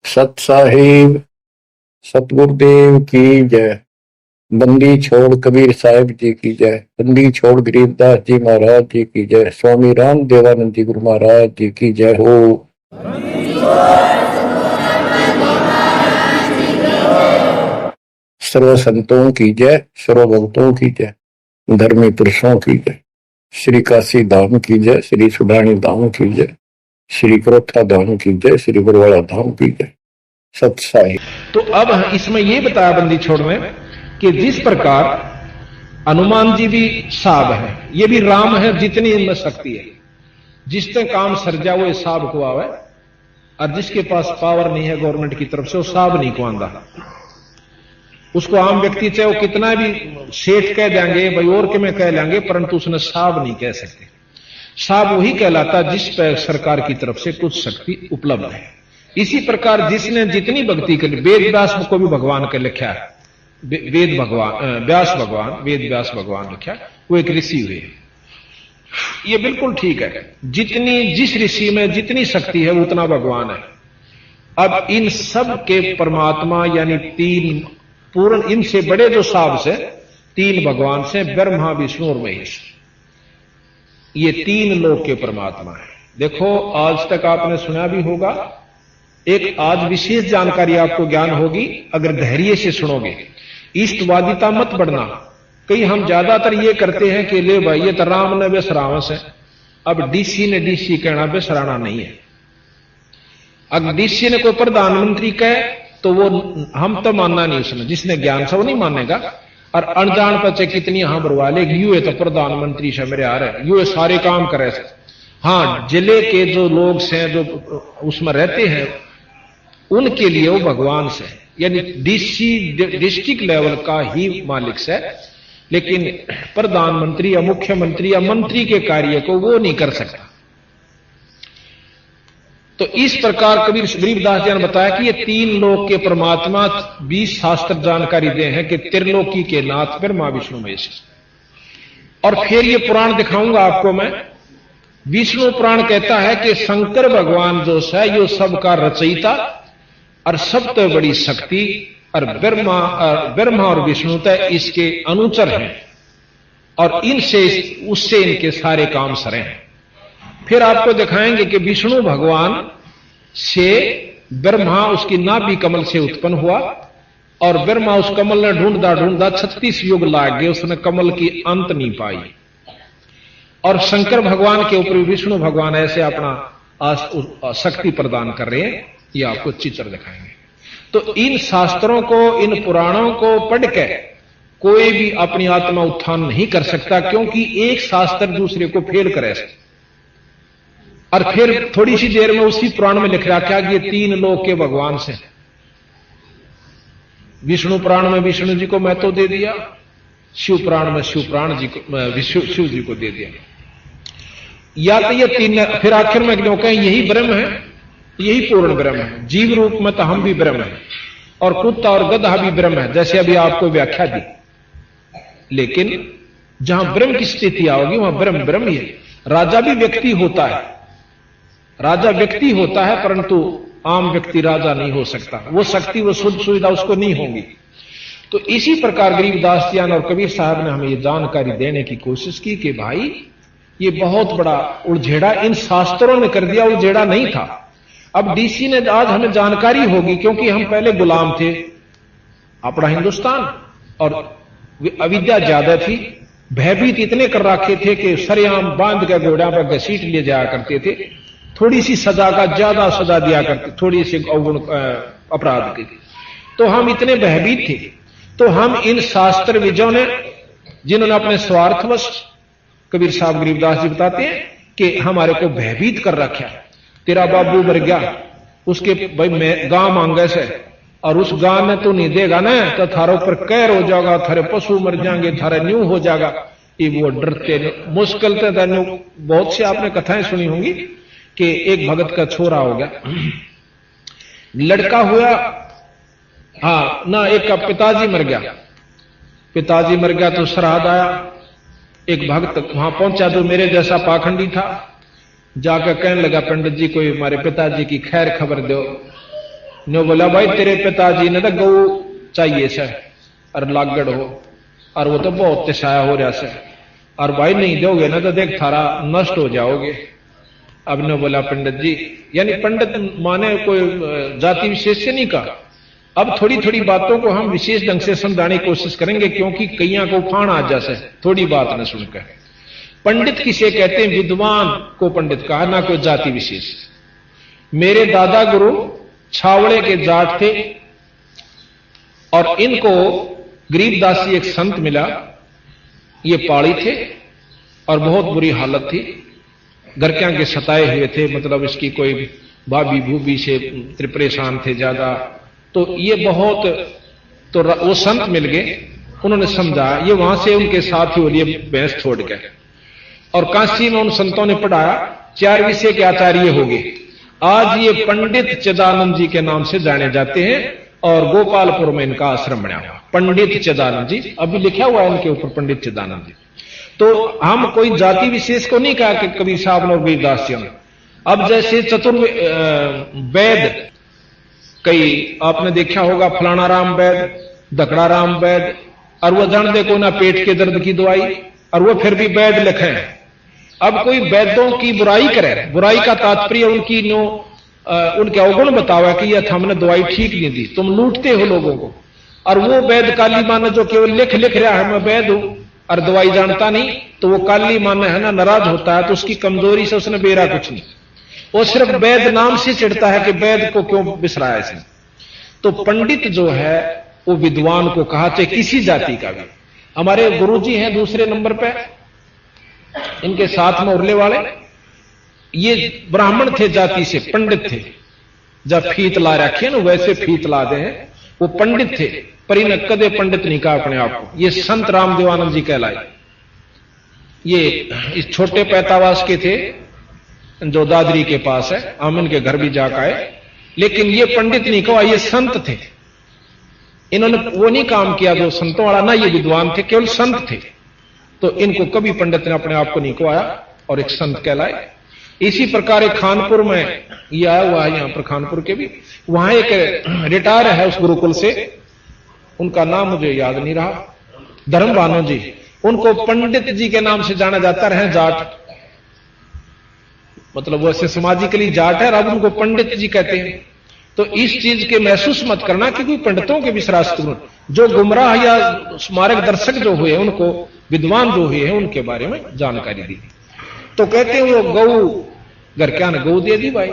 सत साहिब सतगुरुदेव की जय। बंदी छोड़ कबीर साहिब जी की जय। बंदी छोड़ गरीबदास जी महाराज जी की जय। स्वामी राम देवानंद जी गुरु महाराज जी की जय हो। सर्व संतों की जय, सर्व भक्तों की जय, धर्मी पुरुषों की जय। श्री काशी धाम की जय, श्री सुडानी धाम की जय, श्री क्रोथा धाम की जय, श्री गुरुवाड़ा धाम की जय। सत साहिब। तो अब इसमें ये बताया बंदी छोड़ में कि जिस प्रकार हनुमान जी भी साहब है, ये भी राम है, जितनी इनमें शक्ति है, जिसने काम सर्जा वो साहब को आवे, और जिसके पास पावर नहीं है गवर्नमेंट की तरफ से वो साहब नहीं को आंदा। उसको आम व्यक्ति चाहे वो कितना भी सेठ कह देंगे भाई और के में कह लेंगे, परंतु उसने साहब नहीं कह सकते। साहब वही कहलाता जिस पर सरकार की तरफ से कुछ शक्ति उपलब्ध है। इसी प्रकार जिसने जितनी भक्ति करी, वेद व्यास को भी भगवान का लिखा है, वेद भगवान व्यास भगवान, वेद व्यास भगवान लिखा, वो एक ऋषि हुए। ये बिल्कुल ठीक है, जितनी जिस ऋषि में जितनी शक्ति है उतना भगवान है। अब इन सब के परमात्मा यानी तीन पूर्ण, इनसे बड़े जो साहब से तीन भगवान से ब्रह्मा विष्णु और महेश, ये तीन लोक के परमात्मा है। देखो आज तक आपने सुना भी होगा, एक आज विशेष जानकारी आपको ज्ञान होगी अगर धैर्य से सुनोगे। ईष्टवादिता मत बढ़ना। कई हम ज्यादातर ये करते हैं कि ले भाई ये तो राम ने बेसरावस है, अब डीसी ने डीसी कहना बेसराना नहीं है। अगर डीसी ने कोई प्रधानमंत्री कहे तो वो हम तो मानना नहीं, उसने जिसने ज्ञान से वो नहीं मानेगा। और अनजान पर चाहे कितनी यहां बुरवा ले, यू है तो प्रधानमंत्री से मेरे आ रहे, यू सारे काम करे। हाँ, जिले के जो लोग हैं जो उसमें रहते हैं उनके लिए वो भगवान से, यानी डीसी डिस्ट्रिक्ट लेवल का ही मालिक से, लेकिन प्रधानमंत्री या मुख्यमंत्री या मंत्री के कार्य को वो नहीं कर सकता। तो इस प्रकार कबीर गरीबदास जी ने बताया कि ये तीन लोक के परमात्मा 20 शास्त्र जानकारी दे हैं कि त्रिलोकी के नाथ ब्रह्मा विष्णु महेश। और फिर ये पुराण दिखाऊंगा आपको मैं। विष्णु पुराण कहता है कि शंकर भगवान जो है यो सबका रचयिता और सबसे बड़ी शक्ति, और ब्रह्मा और विष्णु तय इसके अनुचर हैं, और इनसे उससे इनके सारे काम सरे हैं। फिर आपको दिखाएंगे कि विष्णु भगवान से ब्रह्मा उसकी नाभि कमल से उत्पन्न हुआ, और ब्रह्मा उस कमल ने ढूंढता ढूंढता 36 युग लाग गए, उसने कमल की अंत नहीं पाई। और शंकर भगवान के ऊपर विष्णु भगवान ऐसे अपना शक्ति प्रदान कर रहे हैं। ये आपको चित्र दिखाएंगे। तो इन शास्त्रों को, इन पुराणों को पढ़ के कोई भी अपनी आत्मा उत्थान नहीं कर सकता, क्योंकि एक शास्त्र दूसरे को फेल करे। और फिर थोड़ी सी देर में उसी पुराण में लिख रखा कि ये तीन लोक के भगवान से। विष्णु पुराण में विष्णु जी को महत्व दे दिया, शिव पुराण में शिव जी को दे दिया। या तो ये तीन, फिर आखिर में क्यों कहें यही ब्रह्म है, यही पूर्ण ब्रह्म है। जीव रूप में तो हम भी ब्रह्म है, और कुत्ता और गधा भी ब्रह्म है, जैसे अभी आपको व्याख्या दी। लेकिन जहां ब्रह्म की स्थिति आओगी वहां ब्रह्म ब्रह्म ही है। राजा भी व्यक्ति होता है, राजा व्यक्ति होता है, परंतु आम व्यक्ति राजा नहीं हो सकता। वो शक्ति, वो सुख सुविधा उसको नहीं होगी। तो इसी प्रकार गरीबदास जी और कबीर साहब ने हमें ये जानकारी देने की कोशिश की कि भाई ये बहुत बड़ा उलझेड़ा इन शास्त्रों ने कर दिया, उलझेड़ा नहीं था। अब डीसी ने आज हमें जानकारी होगी, क्योंकि हम पहले गुलाम थे अपना हिंदुस्तान, और अविद्या ज्यादा थी, भयभीत इतने कर रखे थे कि सरेआम बांध के घोड़ा पर घसीट ले जाया करते थे। थोड़ी सी सजा का ज्यादा सजा दिया करते, थोड़ी सी अवगुण अपराध की। तो हम इतने भयभीत थे। तो हम इन शास्त्र विजों ने, जिन्होंने अपने स्वार्थवश, कबीर साहब गरीबदास जी बताते हैं कि हमारे को भयभीत कर रखा। तेरा बाबू मर गया, उसके भाई मैं गांव मांगे से, और उस गांव में तो नहीं देगा ना तो थारे ऊपर कहर हो जाएगा, थारे पशु मर जाएंगे, थारा न्यू हो जाएगा। ये वो डरते मुश्किल थे। बहुत से आपने कथाएं सुनी होंगी कि एक भगत का छोरा हो गया, लड़का हुआ, हाँ ना, एक का पिताजी मर गया, पिताजी मर गया तो श्राद्ध आया। एक भक्त वहां पहुंचा जो मेरे जैसा पाखंडी था, जाकर कहने लगा पंडित जी कोई हमारे पिताजी की खैर खबर दो। नो बोला भाई तेरे पिताजी ने तो गौ चाहिए सर और लागड़ हो, और वो तो बहुत तिसाया हो रहा सर, और भाई नहीं दोगे ना तो देख थारा नष्ट हो जाओगे। अब ने बोला पंडित जी, यानी पंडित माने कोई जाति विशेष से नहीं कहा, अब थोड़ी थोड़ी बातों को हम विशेष ढंग से समझाने की कोशिश करेंगे, क्योंकि कईया को फाण आ जासे थोड़ी बात न सुनकर। पंडित किसे कहते हैं? विद्वान को पंडित कहा, ना कोई जाति विशेष। मेरे दादा गुरु छावड़े के जाट थे, और इनको गरीबदास जी एक संत मिला, ये पाड़ी थे और बहुत बुरी हालत थी, घर के आगे सताए हुए थे, मतलब इसकी कोई भाभी भूबी से परेशान थे ज्यादा। तो ये बहुत, तो वो संत मिल गए, उन्होंने समझा, ये वहां से उनके साथ ही बोलिए भैंस छोड़ गए, और काशी में उन संतों ने पढ़ाया, 4 विषय के आचार्य हो गए। आज ये पंडित चिदानंद जी के नाम से जाने जाते हैं, और गोपालपुर में इनका आश्रम बना हुआ, पंडित चिदानंद जी, अभी लिखा हुआ है इनके ऊपर पंडित चिदानंद जी। तो हम कोई जाति विशेष को नहीं कहा कि कबीर साहब ने और गरीबदास जी ने। अब जैसे वैद, कई आपने देखा होगा, फलाना राम वैद, दकड़ा राम वैद, और वो जान दे को ना पेट के दर्द की दवाई, और वो फिर भी वैद लिखे। अब कोई वैद्यों की बुराई करे, बुराई का तात्पर्य उनकी उनके अवगुण बतावा कि यह हमने दवाई ठीक नहीं दी, तुम लूटते हो लोगों को। और वो वैद काली माने जो केवल लिख रहा है मैं वैद हूं और दवाई जानता नहीं, तो वो काली माने है ना, नाराज होता है, तो उसकी कमजोरी से उसने बेरा कुछ नहीं, वो सिर्फ वैद नाम से चिढ़ता है कि वैद को क्यों बिसराया इसने। तो पंडित जो है वो विद्वान को कहा, चाहे किसी जाति का भी। हमारे गुरुजी हैं दूसरे नंबर पे, इनके साथ में उरले वाले, ये ब्राह्मण थे जाति से, पंडित थे, जब फीत ला रखे ना वैसे फीत ला दे, वो पंडित थे, पर इन्हें कदे पंडित नहीं कहा अपने आप को। ये संत रामदेवानंद जी कहलाए। ये इस छोटे पैतावास के थे जो दादरी के पास है, हम इनके घर भी जाकर आए, लेकिन ये पंडित नहीं कहा, ये संत थे। इन्होंने वो नहीं काम किया जो संतों वाला, ना ये विद्वान थे, केवल संत थे। तो इनको कभी पंडित ने अपने आप को नहीं कहवाया और एक संत कहलाए। इसी प्रकार एक खानपुर में ये आया हुआ है, यहां पर खानपुर के भी, वहां एक रिटायर है उस गुरुकुल से, उनका नाम मुझे याद नहीं रहा, धर्म भानु जी, उनको पंडित जी के नाम से जाना जाता रहे, जाट, मतलब वैसे समाजिकली जाट है, अब उनको पंडित जी कहते हैं। तो इस चीज के महसूस मत करना कि कोई पंडितों के विश्रास्त जो गुमराह या स्मारक दर्शक जो हुए, उनको विद्वान जो हुए हैं उनके बारे में जानकारी दी। तो कहते हैं वो गऊ घर क्या ने गऊ दे दी भाई,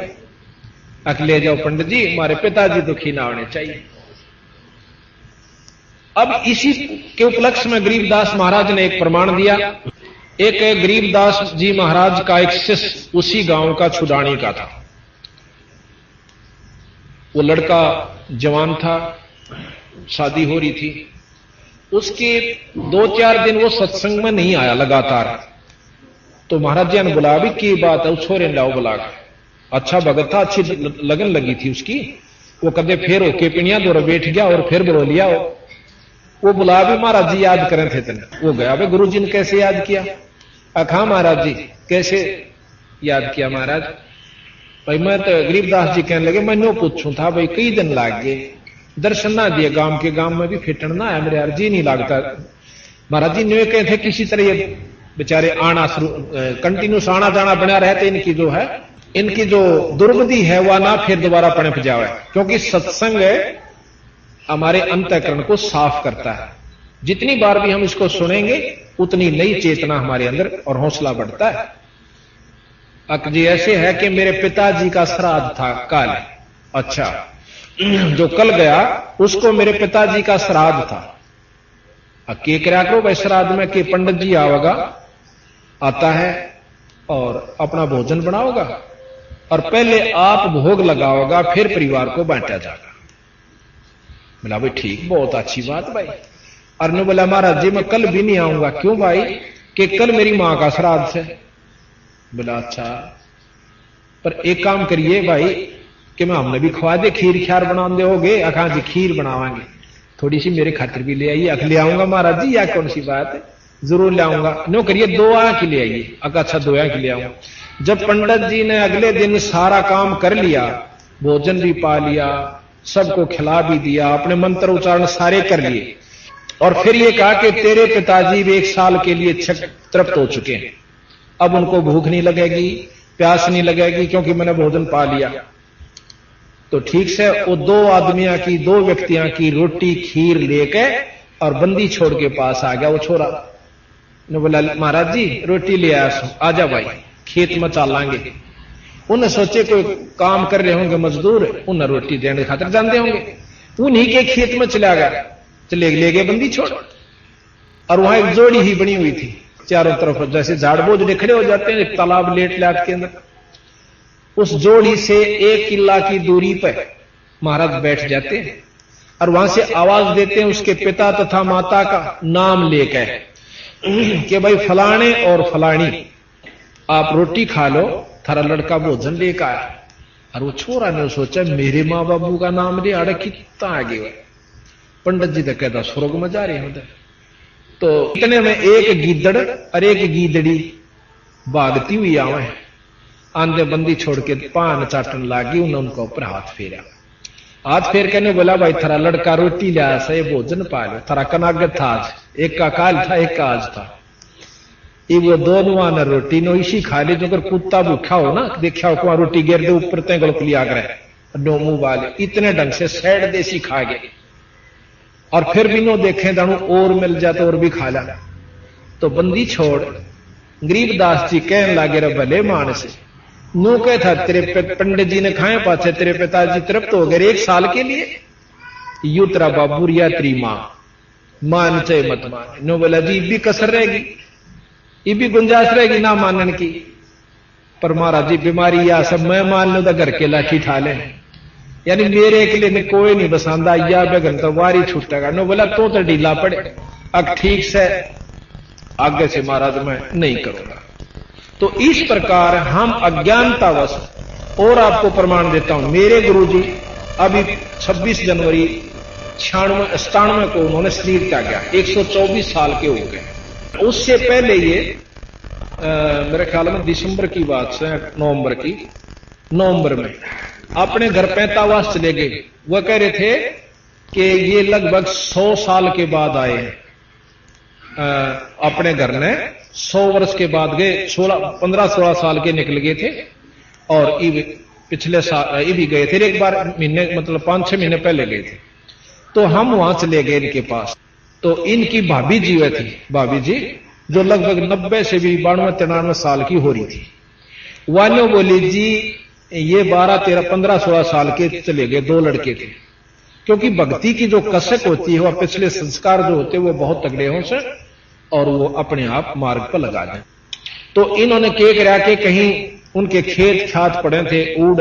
ले जाओ पंडित जी, हमारे पिताजी दुखी ना होने चाहिए। अब इसी के उपलक्ष्य में गरीबदास महाराज ने एक प्रमाण दिया। एक गरीबदास जी महाराज का एक शिष्य उसी गांव का छुडानी का था। वो लड़का जवान था, शादी हो रही थी, उसके 2-4 दिन वो सत्संग में नहीं आया लगातार। तो महाराज जी ने बुलाया, भी की बात है, उस छोरे लाओ बुला। अच्छा भगत था, अच्छी लगन लगी थी उसकी, वो कदे फिर होके पिनिया दौर बैठ गया और फिर बुला लिया। वो बुला भी, महाराज जी याद करें थे तेने। वो गया, भाई गुरु जी ने कैसे याद किया? अखा महाराज जी कैसे याद किया महाराज? भाई मैं तो गरीबदास जी कहने लगे, मैं नो पूछूं था भाई, कई दिन लाग गए, दर्शन ना दिए, गांव में भी फिटन ना है, मेरे यार जी नहीं लगता। महाराज जी ने कहे थे किसी तरह ये बेचारे आना कंटिन्यूस आना जाना बना रहते, इनकी जो है, इनकी जो दुर्गति है वह ना फिर दोबारा पनप जावे, क्योंकि सत्संग हमारे अंतःकरण को साफ करता है। जितनी बार भी हम इसको सुनेंगे उतनी नई चेतना हमारे अंदर और हौसला बढ़ता है। अक जी ऐसे है कि मेरे पिताजी का श्राद्ध था कल, अच्छा जो कल गया उसको मेरे पिताजी का श्राद्ध था। के क्या करो भाई श्राद्ध में, कि पंडित जी आवेगा, आता है और अपना भोजन बनाओगा और पहले आप भोग लगाओगा, फिर परिवार को बांटा जाएगा। बोला भाई ठीक, बहुत अच्छी बात भाई। और ने बोला महाराज जी मैं कल भी नहीं आऊंगा। क्यों भाई? कि कल मेरी मां का श्राद्ध है। बोला अच्छा, पर एक काम करिए भाई कि मैं हमने भी खवा दे, खीर ख्यार बना दे होगे? अखा जी खीर बनावांगे, थोड़ी सी मेरे खातिर भी ले आइए। अख ले आऊंगा महाराज जी, या कौन सी बात है, जरूर ले आऊंगा। नो करिए 2 आंख की ले आइए। अच्छा 2 आंख ले आऊंगा। जब पंडित जी ने अगले दिन सारा काम कर लिया, भोजन भी पा लिया, सबको खिला भी दिया, अपने मंत्र उच्चारण सारे कर लिए, और फिर ये कहा कि तेरे पिताजी भी 1 साल के लिए तृप्त हो चुके हैं, अब उनको भूख नहीं लगेगी, प्यास नहीं लगेगी, क्योंकि मैंने भोजन पा लिया। तो ठीक से वो 2 व्यक्तियां की रोटी खीर लेके और बंदी छोड़ के पास आ गया वो छोरा ने, बोला महाराज जी रोटी ले आया, आजा भाई खेत में चालांगे। उन्हें सोचे कोई काम कर रहे होंगे मजदूर, उन्हें रोटी देने खातिर जानते होंगे, उन्हीं के खेत में चला गया, ले गए बंदी छोड़। और वहां एक जोड़ी ही बनी हुई थी चारों तरफ, जैसे झाड़ बोझ खड़े हो जाते हैं एक तालाब लेट के अंदर, उस जोड़ी से 1 किला की दूरी पर महाराज बैठ जाते हैं और वहां से आवाज देते हैं उसके पिता तथा माता का नाम लेकर कि भाई फलाने और फलानी आप रोटी खा लो, थारा लड़का भोजन लेकर आया। और वो छोरा ने सोचा मेरे माँ बाबू का नाम ले आड़े कितना आगे हुआ, पंडित जी तो कहता स्वर्ग में जा रहे हैं। तो इतने में एक गिद्दड़ और एक गीदड़ी भागती हुई आवे, आंधे बंदी छोड़ के पान चाटन लागी, उन्होंने उनका ऊपर हाथ फेरा। हाथ फेर के बोला भाई थारा लड़का रोटी लिया से भोजन पा लो, थारा कनागत था आज, एक का काल था एक का आज था। ये वो दोनों ने रोटी नो इसी खा ली, जो अगर कुत्ता भूखा हो ना, देखा हो वहां रोटी गिर दे ऊपर ते गलती आकर नो मुंह वाले, इतने ढंग से सैड देसी खा गए। और फिर भी नो देखे दानू और मिल जाते और भी खा ला। तो बंदी छोड़ गरीबदास जी कहने लागे रे भले मानस, नो कह था तेरे पंडित जी ने खाए पाछे तेरे पिताजी तृप्त हो गए 1 साल के लिए, यू तेरा बाबू या तेरी मां मान चाहे मत मान। नो बोला जी भी कसर रहेगी, ये भी गुंजाइश रहेगी ना मानने की, पर महाराज जी बीमारी या सब मैं मान लू तो घर के लाठी ठा ले, यानी मेरे के लिए कोई नहीं बसांदा, या बेगन तो वारी छूटेगा। नो बोला तो ढीला पड़े, अब ठीक से आगे से महाराज मैं नहीं करूंगा। तो इस प्रकार हम अज्ञानतावश, और आपको प्रमाण देता हूं, मेरे गुरुजी अभी 26 जनवरी 96 को उन्होंने शरीर त्यागा, 124 साल के हो गए। उससे पहले ये मेरे ख्याल में दिसंबर की बात है, नवंबर में अपने घर 45 चले गए। वह कह रहे थे कि ये लगभग 100 साल के बाद आए हैं अपने घर ने, 100 वर्ष के बाद गए, 15-16 साल के निकल गए थे। और पिछले साल ये भी गए थे एक बार, महीने मतलब 5-6 महीने पहले गए थे। तो हम वहां चले गए इनके पास। तो इनकी भाभी जी वह थी, भाभी जी जो लगभग 90 से भी 92-93 साल की हो रही थी। वानो बोली जी ये 12-13-15-16 साल के चले गए, 2 लड़के थे। क्योंकि भक्ति की जो कसक होती है, वह पिछले संस्कार जो होते हैं वो बहुत तगड़े हों से, और वो अपने आप मार्ग पर लगा दें। तो इन्होंने क्या करा के कहीं उनके खेत खात पड़े थे, ऊड़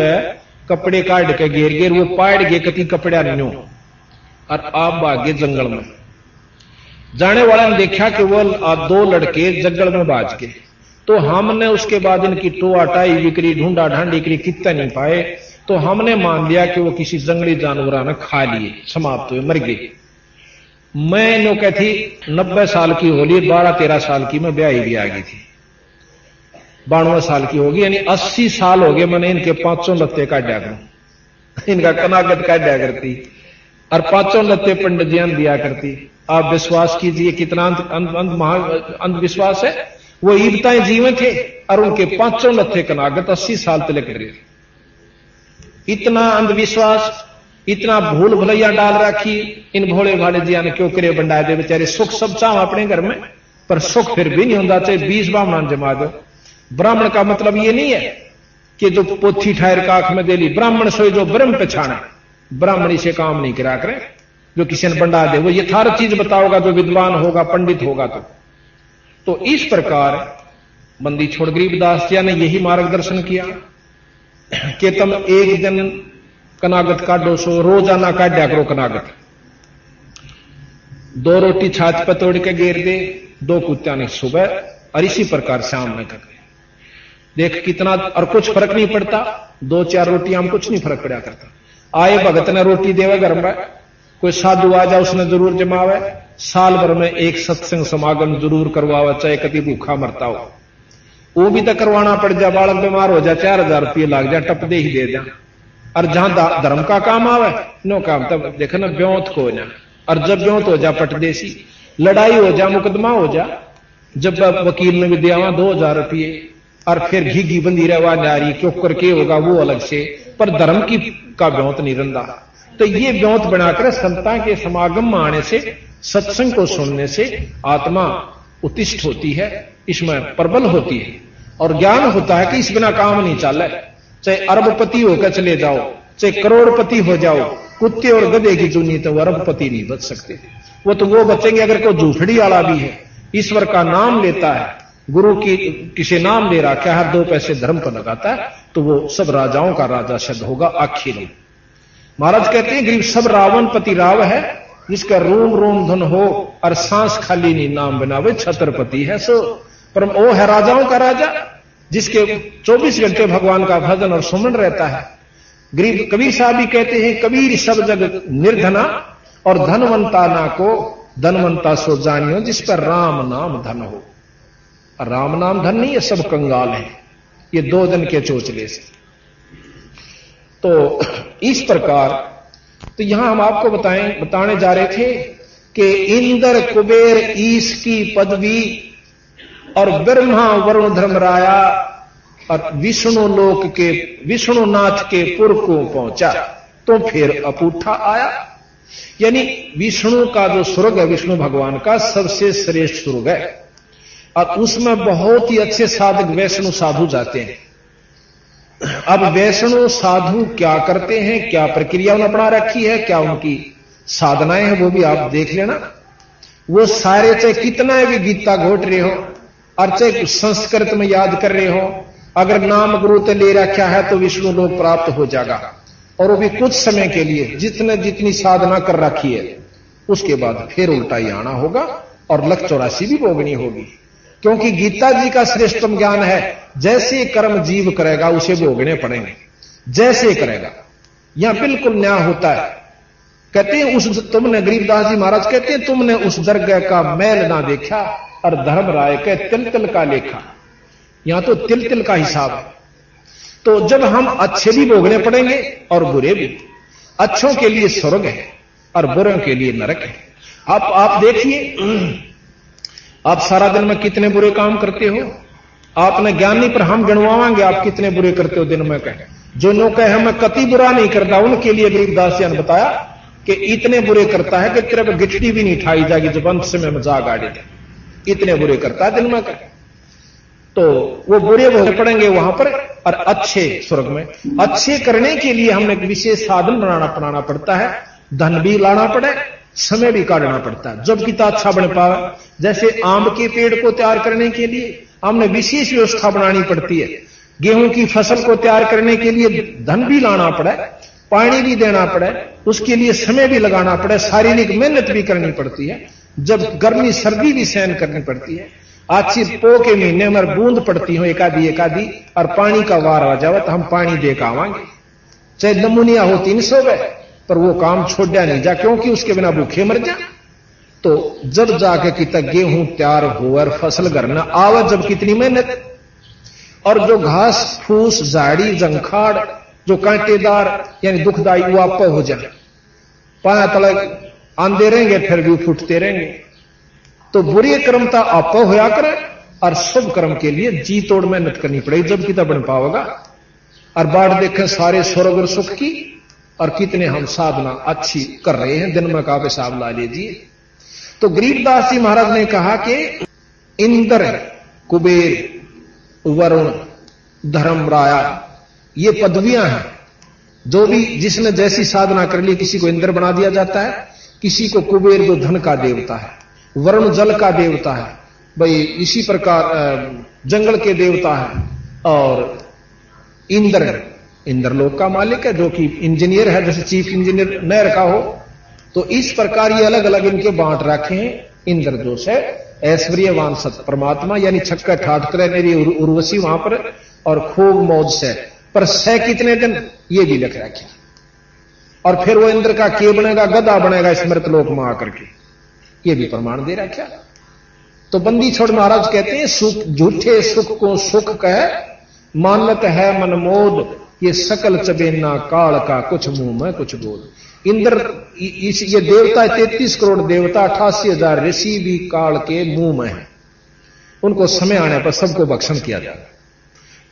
कपड़े काट के घेर घेर वो पाड़ गए, कति कपड़ा नहीं हो, और आप भागे जंगल में। जाने वाला ने देखा कि वो 2 लड़के जंगल में बाज गए। तो हमने उसके बाद इनकी टोआ टाई बिक्री ढूंढा ढांडी करी, कितना नहीं पाए। तो हमने मान लिया कि वो किसी जंगली जानवर ने खा लिए, समाप्त हुए, मर गए। मैं नो कहती 90 साल की होली, 12-13 साल की मैं ब्याही भी आ गई थी, 92 साल की होगी, यानी 80 साल हो गए मैंने इनके 5 लत्ते काटा करूं, इनका कनागत काटा करती, और 5 लत्ते पंडित जी दिया करती। आप विश्वास कीजिए कितना अंधविश्वास है। वो ईबताएं जीवन थे और उनके 5 लत्थे कनागत 80 साल तक रहे। इतना अंधविश्वास, इतना भूल भुलैया डाल रखी इन भोले भाले जिया ने, क्यों करे बंडा दे बेचारे। सुख सब चाह अपने घर में, पर सुख फिर भी नहीं होता, चाहे 20 ब्राह्मण जमा दो। ब्राह्मण का मतलब ये नहीं है कि जो पोथी ठहर का आंख में दे ली, ब्राह्मण सोई जो ब्रह्म पछाना, ब्राह्मणी से काम नहीं करा करे, जो किसी ने बंडा दे। वो यथार्थ चीज बताओगा जो विद्वान होगा, पंडित होगा। तो इस प्रकार बंदी छोड़ गरीबदास जी ने यही मार्गदर्शन किया कि तुम एक दिन कनागत काटो, सो रोजाना काटा करो कनागत। 2 रोटी छाछ पर तोड़ के घेर दे, 2 कुत्ता ने सुबह, और इसी प्रकार शाम में कर देख कितना, और कुछ फर्क नहीं पड़ता। 2-4 रोटियां हम कुछ नहीं फर्क पड़ा करता। आए भगत ने रोटी देवे घर में, कोई साधु आ जाए उसने जरूर जमावे, साल भर में एक सत्संग समागम जरूर करवावे, चाहे कभी भूखा मरता हो, वो भी तो करवाना पड़ जाए। बालक बीमार हो जाए 4000 रुपये लग जाए, टप दे ही दे जा। और जहां धर्म का काम आवे नो काम तब देखो ना ब्योत को ना, और जब ब्योत हो जा पटदेसी, लड़ाई हो जा, मुकदमा हो जा, जब वकील ने भी दिया 2000 रुपये और फिर घी बंदी रहवा नारी क्यों करके होगा वो अलग से, पर धर्म की का ब्योत नहीं रंदा। तो ये ब्योत बनाकर संतां के समागम में आने से, सत्संग को सुनने से आत्मा उत्तिष्ठ होती है, इसमें प्रबल होती है और ज्ञान होता है कि इस बिना काम नहीं चला। चाहे अरबपति होकर चले जाओ, चाहे करोड़पति हो जाओ, कुत्ते और गधे की चुनी तो अरबपति नहीं बच सकते। वो तो वो बचेंगे अगर कोई झूठड़ी वाला भी है, ईश्वर का नाम लेता है, गुरु की किसी नाम ले रहा क्या, हर 2 पैसे धर्म पर लगाता है, तो वो सब राजाओं का राजा शब्द होगा आखिर में। महाराज कहते हैं गरीब सब रावण पति राव है, जिसका रोम रोम धन हो और सांस खाली नहीं नाम बनावे छत्रपति है सो। पर वो है राजाओं का राजा, जिसके 24 घंटे भगवान का भजन और सुमन रहता है। गरीब कबीर साहब भी कहते हैं कबीर सब जग निर्धना और धनवंता ना को धनवंता सो जानियो, जिस पर राम नाम धन हो। राम नाम धन नहीं, ये सब कंगाल है, ये 2 दिन के चोचले से। तो इस प्रकार तो यहां हम आपको बताने जा रहे थे कि इंद्र कुबेर ईश की पदवी और ब्रह्मा वरुण धर्मराया और विष्णुनाथ के पुर को पहुंचा तो फिर अपूठा आया। यानी विष्णु का जो स्वर्ग है, विष्णु भगवान का सबसे श्रेष्ठ स्वर्ग है, और उसमें बहुत ही अच्छे साधक वैष्णव साधु जाते हैं। अब वैष्णव साधु क्या करते हैं, क्या प्रक्रिया उन्होंने अपना रखी है, क्या उनकी साधनाएं हैं, वो भी आप देख लेना। वो सारे चाहे कितना भी गीता घोट रहे हो और चाहे संस्कृत में याद कर रहे हो, अगर नाम गुरु ते ले रखा है तो विष्णु लोक प्राप्त हो जाएगा, और वो भी कुछ समय के लिए, जितनी साधना कर रखी है उसके बाद फिर उल्टा ही आना होगा और लख 84 भी भोगनी होगी। क्योंकि गीता जी का श्रेष्ठतम ज्ञान है, जैसे कर्म जीव करेगा उसे भोगने पड़ेंगे, जैसे करेगा। यहां बिल्कुल न्याय होता है। कहते हैं तुमने गरीबदास जी महाराज कहते हैं तुमने उस दरगाह का मैल ना देखा और धर्म राय के तिल तिल का लेखा। यहां तो तिल तिल का हिसाब है। तो जब हम अच्छे भी भोगने पड़ेंगे और बुरे भी, अच्छों के लिए स्वर्ग है और बुरों के लिए नरक है। आप देखिए, आप सारा दिन में कितने बुरे काम करते हो, आपने ज्ञान नहीं, पर हम गिनवाएंगे आप कितने बुरे करते हो दिन में। कहे जो नो कहे मैं कति बुरा नहीं करता, उनके लिए गरीबदास जी ने बताया कि इतने बुरे करता है कि तेरे पर गिठड़ी भी नहीं ठाई जाएगी जब अंत समय में जा गाड़ी थे, इतने बुरे करता है दिन में। कहे तो वो बुरे भोगने पड़ेंगे वहां पर, और अच्छे स्वर्ग में। अच्छे करने के लिए हमने एक विशेष साधन बनाना पड़ता है, धन भी लाना पड़े, समय भी काटना पड़ता है, जब कितना अच्छा बन पावे। जैसे आम के पेड़ को तैयार करने के लिए हमने विशेष व्यवस्था बनानी पड़ती है, गेहूं की फसल को तैयार करने के लिए धन भी लाना पड़े, पानी भी देना पड़े, उसके लिए समय भी लगाना पड़े, शारीरिक मेहनत भी करनी पड़ती है, जब गर्मी सर्दी भी सहन करनी पड़ती है। अच्छी पो के महीने में बूंद पड़ती हो एकादी और पानी का वार आ जावे तो हम पानी दे के आवांगे, चाहे नमूनिया हो 300 वे, पर वो काम छोड़ा नहीं जा, क्योंकि उसके बिना भूखे मर जा। तो जब जाके कितना गेहूं तैयार हो और फसल घर न आवे, जब कितनी मेहनत, और जो घास फूस झाड़ी जंखाड़ जो कांटेदार यानी दुखदाई वो आप हो जाए, पाया तलक आंदे रहेंगे फिर भी फूटते रहेंगे। तो बुरी कर्मता आप होया करे और शुभ कर्म के लिए जी तोड़ मेहनत करनी पड़ेगी, जब कितना बन पाओगा। और बाढ़ देखें सारे स्वर्ग और सुख की, और कितने हम साधना अच्छी कर रहे हैं, दिन में का हिसाब ला लीजिए। तो गरीबदास जी महाराज ने कहा कि इंद्र कुबेर वरुण धर्मराया ये पदवियां हैं, जो भी जिसने जैसी साधना कर ली, किसी को इंद्र बना दिया जाता है, किसी को कुबेर जो धन का देवता है, वरुण जल का देवता है, भाई इसी प्रकार जंगल के देवता है, और इंद्र लोक का मालिक है जो कि इंजीनियर है, जैसे चीफ इंजीनियर नहर का हो। तो इस प्रकार ये अलग अलग इनके बांट रखे हैं। इंद्र दोष है ऐश्वर्यवान सत परमात्मा, यानी छक्का ठाठ करे मेरी उर्वशी वहां पर, और खूब मौज से, पर सह कितने दिन ये भी लिख रखे। और फिर वो इंद्र का के बनेगा, गधा बनेगा स्मृत लोक में आकर के, ये भी प्रमाण दे रखा। तो बंदी छोड़ महाराज कहते हैं सुख झूठे सुख को सुख कह, मानत है मनमोद ये सकल चबेना काल का कुछ मुंह में कुछ बोल। इंद्र ये देवता 33 करोड़ देवता 88,000 ऋषि भी काल के मुंह में है, उनको समय आने पर सबको भक्षण किया जाएगा।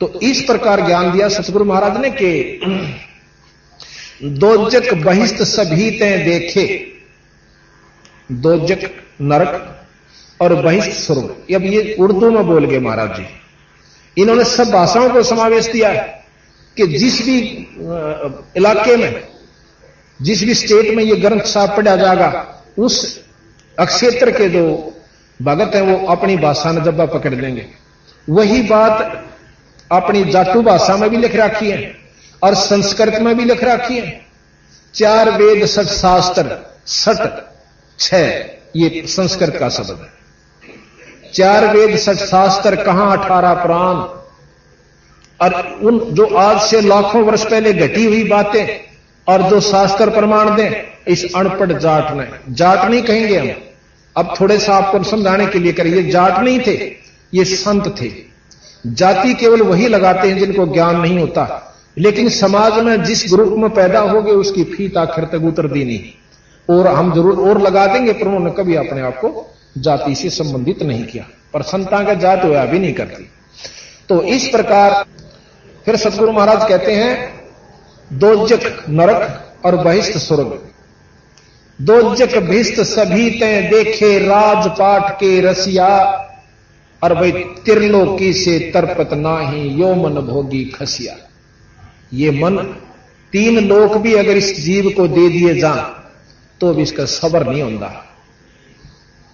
तो इस प्रकार ज्ञान दिया सतगुरु महाराज ने कि दोजक बहिष्ठ सभी तें देखे, दोजक नरक और बहिष्ठ स्वर्ग। अब ये उर्दू में बोल गए महाराज जी, इन्होंने सब भाषाओं को समावेश दिया है कि जिस भी इलाके में, जिस भी स्टेट में ये ग्रंथ साहब पढ़ा जाएगा, उस अक्षेत्र के जो भगत हैं वो अपनी भाषा में जब्बा पकड़ लेंगे। वही बात अपनी जाटू भाषा में भी लिख रखी है और संस्कृत में भी लिख रखी है। 4 वेद 6 शास्त्र 6 ये संस्कृत का शब्द है। 4 वेद 6 शास्त्र कहां 18 पुराण, और उन जो आज से लाखों वर्ष पहले घटी हुई बातें और जो शास्त्र प्रमाण दें, इस अनपढ़ जाट ने, जाट नहीं कहेंगे हम, अब थोड़े सा आपको समझाने के लिए करिए, जाट नहीं थे, ये संत थे। जाति केवल वही लगाते हैं जिनको ज्ञान नहीं होता, लेकिन समाज में जिस ग्रुप में पैदा हो गए उसकी फीत आखिर तक उतर दी नहीं। और हम जरूर और लगा देंगे, पर उन्होंने कभी अपने आप को जाति से संबंधित नहीं किया, पर संता का जात होया भी नहीं करती। तो इस प्रकार फिर सतगुरु महाराज कहते हैं दोजक नरक और बहिष्ठ स्वर्ग। दोजक बहिष्ठ सभी तें देखे राजपाट के रसिया, और भाई त्रिलोकी से तरपत नाही यो मन भोगी खसिया। ये मन 3 लोक भी अगर इस जीव को दे दिए जा तो भी इसका सबर नहीं होता।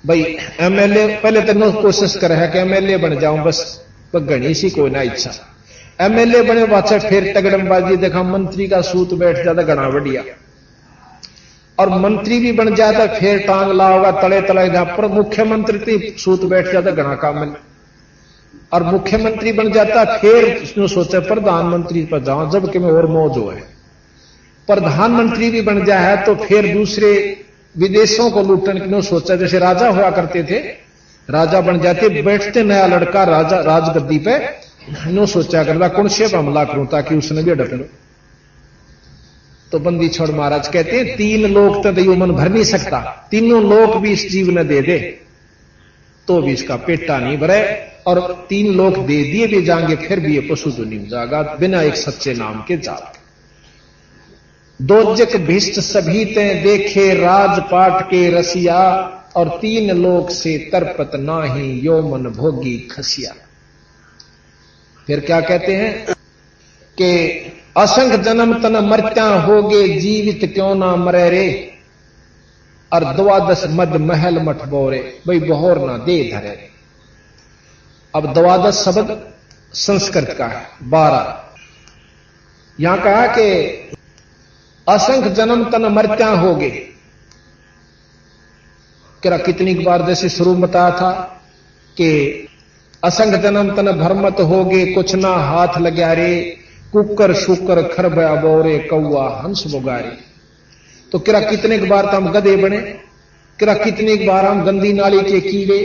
भाई एमएलए पहले तो कोशिश कर है कि एमएलए बन जाऊं, बस घनी सी कोई ना इच्छा। एमएलए बने बाचा फिर तगड़मबाजी देखा, मंत्री का सूत बैठ जाता घना बढ़िया, और मंत्री भी बन जाता फिर टांग ला होगा तले तले जहां पर मुख्यमंत्री सूत बैठ जाता घना काम में, और मुख्यमंत्री बन जाता फिर उसने सोचा प्रधानमंत्री पर जाऊं जबकि मैं और मौज हो है। प्रधानमंत्री भी बन जाए तो फिर दूसरे विदेशों को लूटने की सोचा, जैसे राजा हुआ करते थे, राजा बन जाते, बैठते नया लड़का राजा राजगद्दी पे, नो सोचा करता कौन से हमला करूं ताकि उसने भी अडक लो। तो बंदी छोड़ महाराज कहते हैं 3 लोक तो यो मन भर नहीं सकता, तीनों लोक भी इस जीव ने दे दे तो भी इसका पेटा नहीं भरे, और 3 लोक दे दिए भी जाएंगे फिर भी ये पशु तो नहीं हो जाएगा बिना एक सच्चे नाम के जाल। दोजक भिष्ट सभी तें देखे राजपाट के रसिया, और 3 लोक से तरपत नाही यो मन भोगी खसिया। फिर क्या कहते हैं कि असंख्य जन्म तन मरत्या होगे जीवित क्यों ना मरे रे, और 12 मद महल मठ बोरे, भाई बहोर ना दे धरे। अब 12 शब्द संस्कृत का है, 12 यहां कहा कि असंख्य जन्म तन मरत्या होगे। क्या कितनी बार जैसे शुरू में बताया था कि असंख्य जन्म तन भरमत होगे कुछ ना हाथ लग्या रे, कुकर शुकर खरबया बोरे कौआ हंस बुगारे। तो किरा कितने बार तो हम गधे बने, किरा कितनी बार हम गंदी नाली के कीड़े,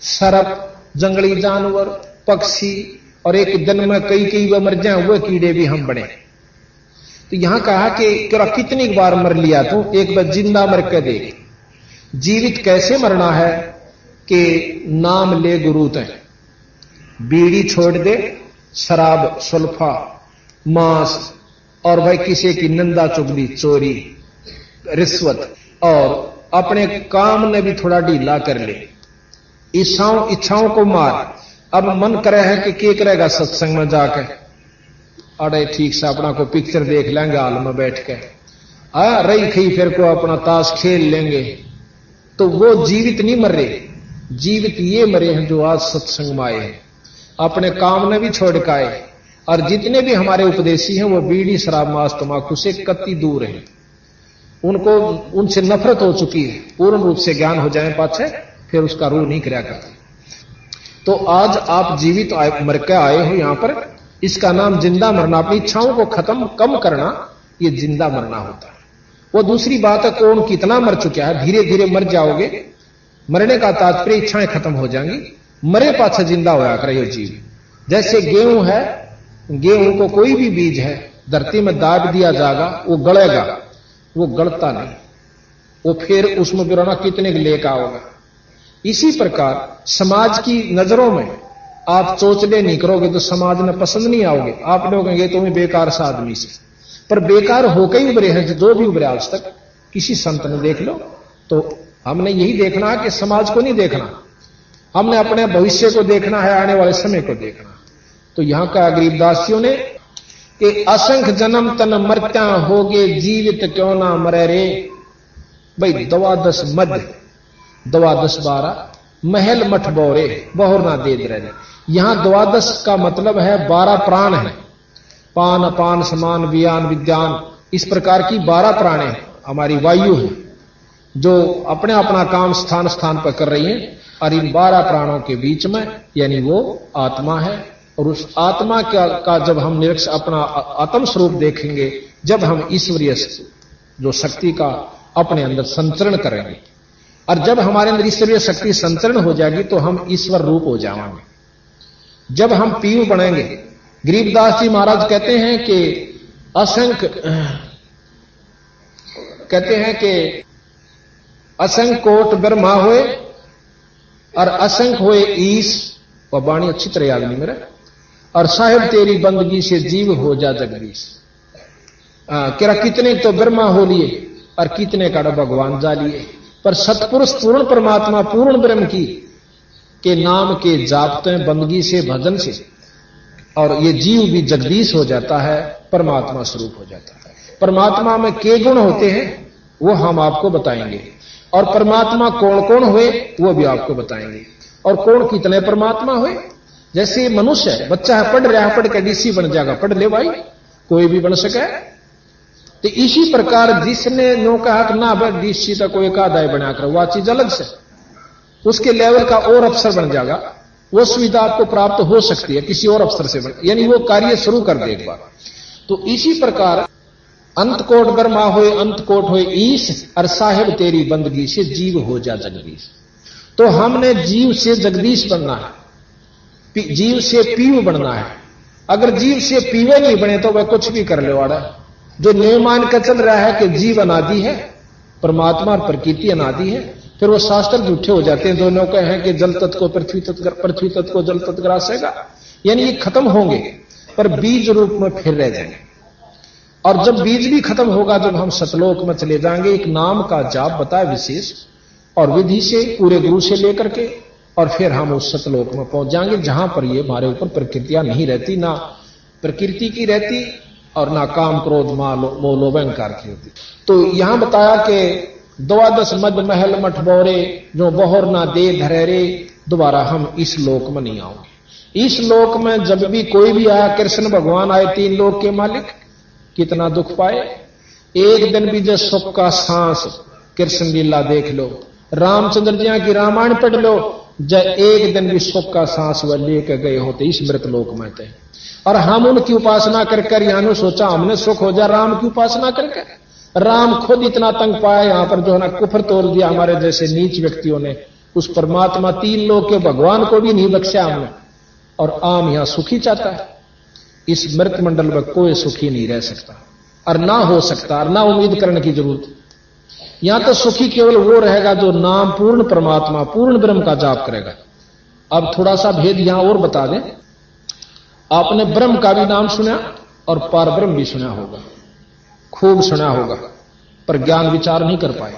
सरप, जंगली जानवर, पक्षी, और एक दिन में कई मर जाए हुए कीड़े भी हम बने। तो यहां कहा कि किरा कितनी बार मर लिया तू, एक बार जिंदा मर के देख। जीवित कैसे मरना है कि नाम ले गुरु तय, बीड़ी छोड़ दे, शराब सुल्फा मांस, और भाई किसी की निंदा चुगली चोरी रिश्वत, और अपने काम ने भी थोड़ा ढीला कर ले, इच्छाओं को मार। अब मन करे है कि क्या करेगा सत्संग में जाकर, अरे ठीक से अपना को पिक्चर देख लेंगे हाल में बैठ के, रही खई फिर को अपना ताश खेल लेंगे। तो वो जीवित नहीं मर रहे, जीवित ये मरे हैं जो आज सत्संग में आए हैं, अपने काम ने भी छोड़ के आए। और जितने भी हमारे उपदेशी हैं वो बीड़ी शराब मांस तंबाकू से कति दूर हैं, उनको उनसे नफरत हो चुकी है, पूर्ण रूप से ज्ञान हो जाए पाछे फिर उसका रूह नहीं कराया करते। तो आज आप जीवित मर के आए हो यहां पर, इसका नाम जिंदा मरना, अपनी इच्छाओं को खत्म कम करना, ये जिंदा मरना होता है। वो दूसरी बात है कौन कितना मर चुका है, धीरे धीरे मर जाओगे, मरने का तात्पर्य इच्छाएं खत्म हो जाएंगी, मरे पाछे जिंदा होया करे ये जीव। जैसे गेहूं है, गेहूं को कोई भी बीज है धरती में दाब दिया जाएगा, वो गलेगा, वो गलता नहीं, वो फिर उसमें गिराना कितने के लेकर आओगा। इसी प्रकार समाज की नजरों में आप चोचले नहीं करोगे तो समाज में पसंद नहीं आओगे। आप लोग कहेंगे तुम्हें बेकार सा आदमी से, पर बेकार होकर ही उभरे हैं जो भी उभरे आज तक। किसी संत ने देख लो, तो हमने यही देखना है कि समाज को नहीं देखना, हमने अपने भविष्य को देखना है, आने वाले समय को देखना। तो यहां का गरीबदासियों ने कि असंख्य जन्म तन मरत्या होगे, जीवित क्यों ना मरे रे। भाई 12 मध्य 12 महल मठ बोरे बहुर ना दे रहे। यहां 12 का मतलब है 12 प्राण है, पान अपान समान वियान विद्यान, इस प्रकार की 12 प्राण है। हमारी वायु है जो अपने अपना काम स्थान स्थान पर कर रही है, और इन 12 प्राणों के बीच में यानी वो आत्मा है। और उस आत्मा का जब हम निरीक्ष अपना आत्म स्वरूप देखेंगे, जब हम ईश्वरीय जो शक्ति का अपने अंदर संचरण करेंगे, और जब हमारे अंदर ईश्वरीय शक्ति संचरण हो जाएगी तो हम ईश्वर रूप हो जाएंगे। जब हम पीयू बनेंगे, गरीबदास जी महाराज कहते हैं कि असंख्य कोट ब्रह्मा हुए और असंख्य हुए ईश, वह वाणी अच्छी तरह याद नहीं मेरा, और साहेब तेरी बंदगी से जीव हो जा जगदीश। क्या कितने तो ब्रह्मा हो लिए और कितने का भगवान जा लिए, पर सतपुरुष पूर्ण परमात्मा पूर्ण ब्रह्म की के नाम के जापते बंदगी से भजन से, और ये जीव भी जगदीश हो जाता है, परमात्मा स्वरूप हो जाता है। परमात्मा में के गुण होते हैं वो हम आपको बताएंगे, और परमात्मा कौन कौन हुए वो भी आपको बताएंगे, और कौन कितने परमात्मा हुए। जैसे मनुष्य है, बच्चा है, पढ़ रहा है, पढ़ के डीसी बन जाएगा, पढ़ ले भाई, कोई भी बन सके। तो इसी प्रकार जिसने नो कहा कि ना भाई डीसी तक कोई आदाय बना कर, वह चीज अलग से उसके लेवल का और अफसर बन जाएगा, वो सुविधा आपको प्राप्त हो सकती है किसी और अफसर से, यानी वो कार्य शुरू कर दे एक बार। तो इसी प्रकार अंत कोट ब्रह्मा होए अंत कोट होए ईश, और साहेब तेरी बंदगी से जीव हो जा जगदीश। तो हमने जीव से जगदीश बनना है, जीव से पीव बनना है। अगर जीव से पीवे नहीं बने तो वह कुछ भी कर ले वाड़ा। जो नियम मान कर चल रहा है कि जीव अनादि है, परमात्मा और प्रकृति अनादि है, फिर वो शास्त्र झूठे हो जाते हैं। दोनों कहे हैं कि जल तत्व को पृथ्वी तत्व को जल तत्व ग्रासेगा, यानी ये खत्म होंगे पर बीज रूप में फिर रह जाएंगे। और जब बीज भी खत्म होगा, जब हम सतलोक में चले जाएंगे, एक नाम का जाप बताए विशेष और विधि से पूरे गुरु से लेकर के, और फिर हम उस सतलोक में पहुंच जाएंगे जहां पर ये हमारे ऊपर प्रकृतियां नहीं रहती, ना प्रकृति की रहती और ना काम क्रोध मोह लोभ अहंकार की होती। तो यहां बताया कि 12 मद महल मठ बोरे जो बहोर ना दे धरेरे, दोबारा हम इस लोक में नहीं आओगे। इस लोक में जब भी कोई भी आया, कृष्ण भगवान आए 3 लोक के मालिक, कितना दुख पाए। एक दिन भी जो सुख का सांस कृष्ण लीला देख लो, रामचंद्र जी की रामायण पढ़ लो, जब एक दिन भी सुख का सांस वह लेकर गए होते इस मृत लोक में थे। और हम उनकी उपासना कर यहां सोचा हमने सुख हो जाए राम की उपासना करके। राम खुद इतना तंग पाया यहां पर, जो है ना कुफर तोड़ दिया हमारे जैसे नीच व्यक्तियों ने। उस परमात्मा 3 लोक के भगवान को भी नहीं बख्शा हमने, और आम यहां सुखी चाहता है। इस मृत मंडल में कोई सुखी नहीं रह सकता और ना हो सकता, और ना उम्मीद करने की जरूरत। यहां तो सुखी केवल वो रहेगा जो नाम पूर्ण परमात्मा पूर्ण ब्रह्म का जाप करेगा। अब थोड़ा सा भेद यहां और बता दें। आपने ब्रह्म का भी नाम सुना और पार ब्रह्म भी सुना होगा, खूब सुना होगा, पर ज्ञान विचार नहीं कर पाए।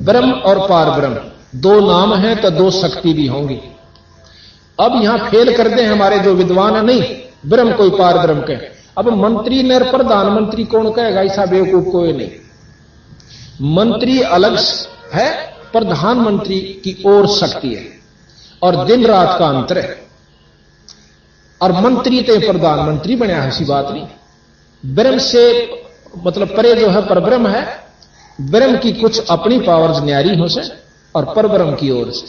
ब्रह्म और पार ब्रह्म 2 नाम हैं तो 2 शक्ति भी होंगी। अब यहां फेल कर दे हमारे जो विद्वान है, नहीं ब्रह्म कोई पार ब्रह्म कहे। अब मंत्री ने प्रधानमंत्री कौन कहेगा, ऐसा बेवकूफ कोई नहीं। मंत्री अलग है, प्रधानमंत्री की और शक्ति है, और दिन रात का अंतर है। और मंत्री तो प्रधानमंत्री बना है, ऐसी बात नहीं। ब्रह्म से मतलब परे जो है परब्रह्म है। ब्रह्म की कुछ अपनी पावर्स न्यारी हो से, और परब्रह्म की ओर से।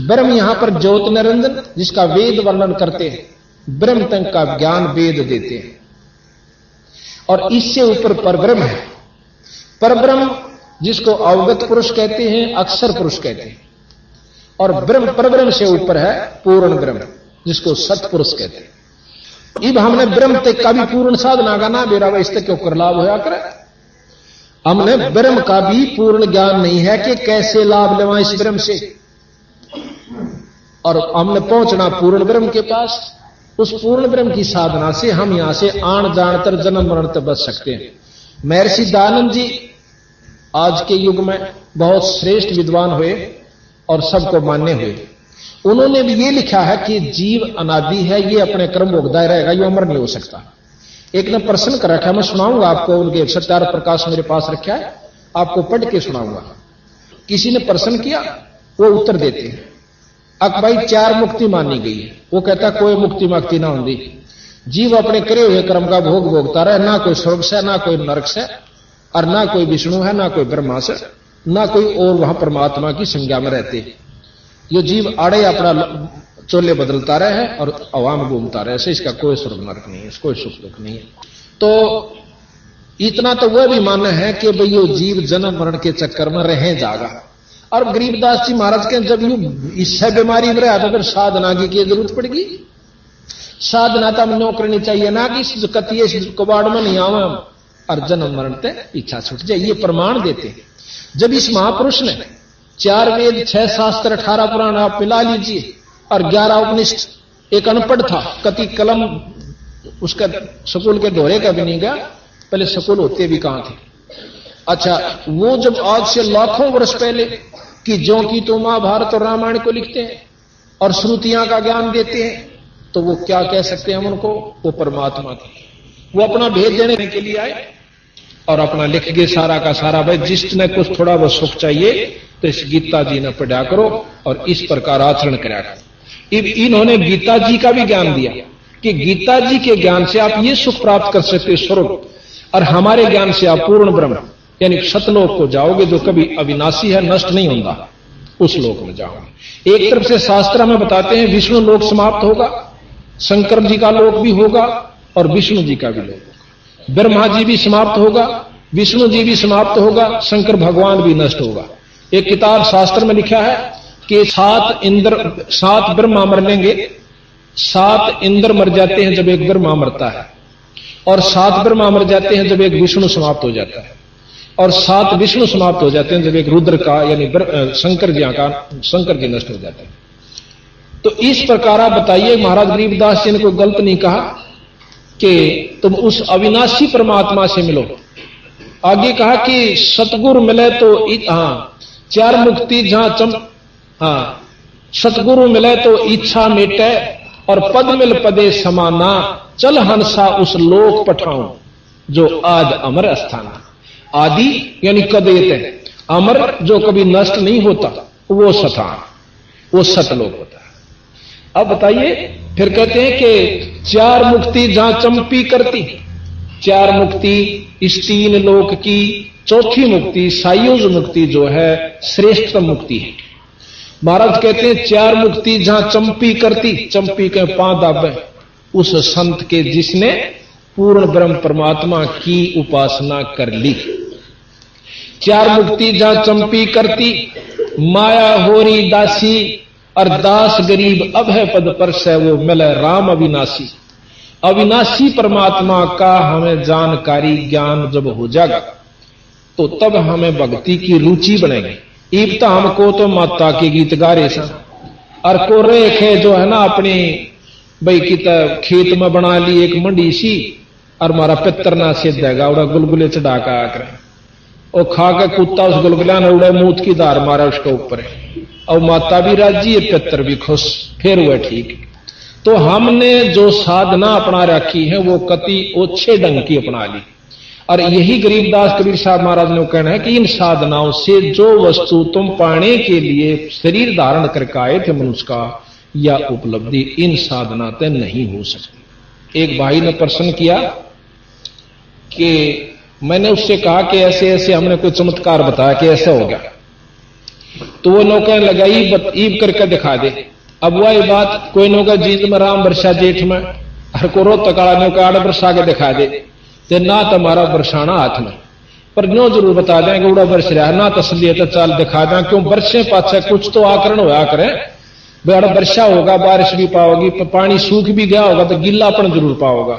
ब्रह्म यहां पर ज्योत निरंजन जिसका वेद वर्णन करते हैं, ब्रह्म तक का ज्ञान वेद देते हैं, और इससे ऊपर परब्रह्म है। परब्रह्म जिसको अवगत पुरुष कहते हैं, अक्षर पुरुष कहते हैं, और ब्रह्म परब्रह्म से ऊपर है पूर्ण ब्रह्म जिसको सतपुरुष कहते हैं। इब हमने ब्रह्म तक का भी पूर्ण साधना का ना बेरा इस तक क्यों कर लाभ होया करे। हमने ब्रह्म का भी पूर्ण ज्ञान नहीं है कि कैसे लाभ लेवा इस ब्रह्म से, और हमने पहुंचना पूर्ण ब्रह्म के पास। उस पूर्ण ब्रह्म की साधना से हम यहां से आण जान तर जन्म मरण तक बच सकते हैं। महर्षि दयानंद जी आज के युग में बहुत श्रेष्ठ विद्वान हुए और सबको मान्य हुए। उन्होंने भी ये लिखा है कि जीव अनादि है, ये अपने कर्म भोगता रहेगा, ये अमर नहीं हो सकता। एक ने प्रश्न कर रखा है, मैं सुनाऊंगा आपको, उनके सत्यार्थ प्रकाश मेरे पास रखा है, आपको पढ़ के सुनाऊंगा। किसी ने प्रश्न किया, वो उत्तर देते हैं अब भाई 4 मुक्ति मानी गई है। वो कहता कोई मुक्ति मुक्ति ना होती, जीव अपने करे हुए कर्म का भोग भोगता रहे, ना कोई स्वर्ग से, ना कोई नरक से, और ना कोई विष्णु है, ना कोई ब्रह्मा से, ना कोई और वहां परमात्मा की संज्ञा में रहते। ये जीव आड़े अपना चोले बदलता रहे है और अवाम घूमता रहे, ऐसे इसका कोई स्वर्ग नरक नहीं है, कोई सुख दुख नहीं है। तो इतना तो वह भी मानना है कि भाई ये जीव जन्म मरण के चक्कर में रह जाएगा। और गरीबदास जी महाराज के जब यू इससे बीमारी में रहा तो फिर साधना की जरूरत पड़ेगी। साधना तो हम करनी चाहिए ना कि कतिये कबाड़ में नहीं आवा और जन्म मरण ते इच्छा छूट जाए, ये प्रमाण देते हैं। जब इस महापुरुष ने 4 वेद 6 शास्त्र 18 पुराण आप मिला लीजिए और 11 उपनिषद, एक अनपढ़ था, कति कलम उसका स्कूल के दौरे का भी नहीं गया, पहले स्कूल होते भी कहां थे। अच्छा, वो जब आज से लाखों वर्ष पहले कि जो कि तो महाभारत और रामायण को लिखते हैं और श्रुतियां का ज्ञान देते हैं, तो वो क्या कह सकते हैं हम उनको, वो परमात्मा थे। वो अपना भेद देने के लिए आए और अपना लिख गए सारा का सारा। भाई जिसने कुछ थोड़ा बहुत सुख चाहिए तो इस गीता जी ने पढ़ा करो और इस प्रकार आचरण करा करो। इन्होंने गीता जी का भी ज्ञान दिया कि गीता जी के ज्ञान से आप ये सुख प्राप्त कर सकते हो स्वर्ग, और हमारे ज्ञान से आप पूर्ण ब्रह्म यानी सतलोक को जाओगे जो कभी अविनाशी है, नष्ट नहीं होता, उस लोक में जाओगे। एक तरफ से शास्त्र में बताते हैं विष्णु लोक समाप्त होगा, शंकर जी का लोक भी होगा और विष्णु जी का भी लोक होगा। ब्रह्मा जी भी समाप्त होगा, विष्णु जी भी समाप्त होगा, शंकर भगवान भी नष्ट होगा। एक किताब शास्त्र में लिखा है कि 7 ब्रह्मा मर लेंगे, 7 इंद्र मर जाते हैं जब एक ब्रह्मा मरता है, और 7 ब्रह्मा मर जाते हैं जब एक विष्णु समाप्त हो जाता है, और 7 विष्णु समाप्त हो जाते हैं जब एक रुद्र का यानी शंकर जी नष्ट हो जाते हैं। तो इस प्रकार आप बताइए, महाराज गरीबदास जी ने कोई गलत नहीं कहा कि तुम उस अविनाशी परमात्मा से मिलो। आगे कहा कि सतगुरु मिले तो 4 मुक्ति जहां सतगुरु मिले तो इच्छा मिटे, और पद मिल पदे समाना, चल हंसा उस लोक पठाऊं जो आज अमर स्थान। आदि यानी कदेत, अमर जो कभी नष्ट नहीं होता, वो स्थान, वो सतलोक होता है। अब बताइए, फिर कहते हैं कि 4 मुक्ति जहां चंपी करती, 4 मुक्ति इस 3 लोक की, चौथी मुक्ति सायुज मुक्ति जो है श्रेष्ठतम मुक्ति है। महाराज कहते हैं 4 मुक्ति जहां चंपी करती, चंपी के 5 दाबे उस संत के जिसने पूर्ण ब्रह्म परमात्मा की उपासना कर ली। 4 मुक्ति जहां चंपी करती, माया होरी दासी, और दास गरीब अब है पद पर से वो मिले राम अविनाशी। अविनाशी परमात्मा का हमें जानकारी ज्ञान जब हो जाएगा तो तब हमें भक्ति की रुचि बनेगी। ईबता हमको तो माता के गीत गा रहे सन, और को रेखे जो है ना अपनी भाई की खेत में बना ली एक मंडी सी, और हमारा पितर ना सिद्ध है उड़ा गुलगुले चढ़ा का आकर और खा के कुत्ता उस गुलगुला ने उड़ा मूत की धार मारा उसके ऊपर, और माता भी राजी है, पितर भी खुश, फिर हुआ ठीक। तो हमने जो साधना अपना रखी है वो कति ओछे ढंग की अपना ली, और यही गरीबदास कबीर साहब महाराज ने कहना है कि इन साधनाओं से जो वस्तु तुम पाने के लिए शरीर धारण करके आए थे मनुष्य का, या उपलब्धि इन साधना से नहीं हो सकती। एक भाई ने प्रश्न किया कि मैंने उससे कहा कि ऐसे ऐसे हमने कोई चमत्कार बताया कि ऐसा हो गया, तो वो नो कहने लगा ईब करके दिखा दे। अब वही बात कोई नो का जीत में राम वर्षा जेठ में, हर को रो तकाड़ा नो का आड़ वर्षा के दिखा दे, तो ना तुम्हारा बरसाना हाथ में, पर नो जरूर बता दें कि उड़ा बरस रहा है, ना तसली तो चाल दिखा दें, क्यों बरसे पाछे कुछ तो आकरण होया करे। बड़ा वर्षा होगा बारिश भी पाओगी, पानी सूख भी गया होगा तो गिल्लापन जरूर पाओगा,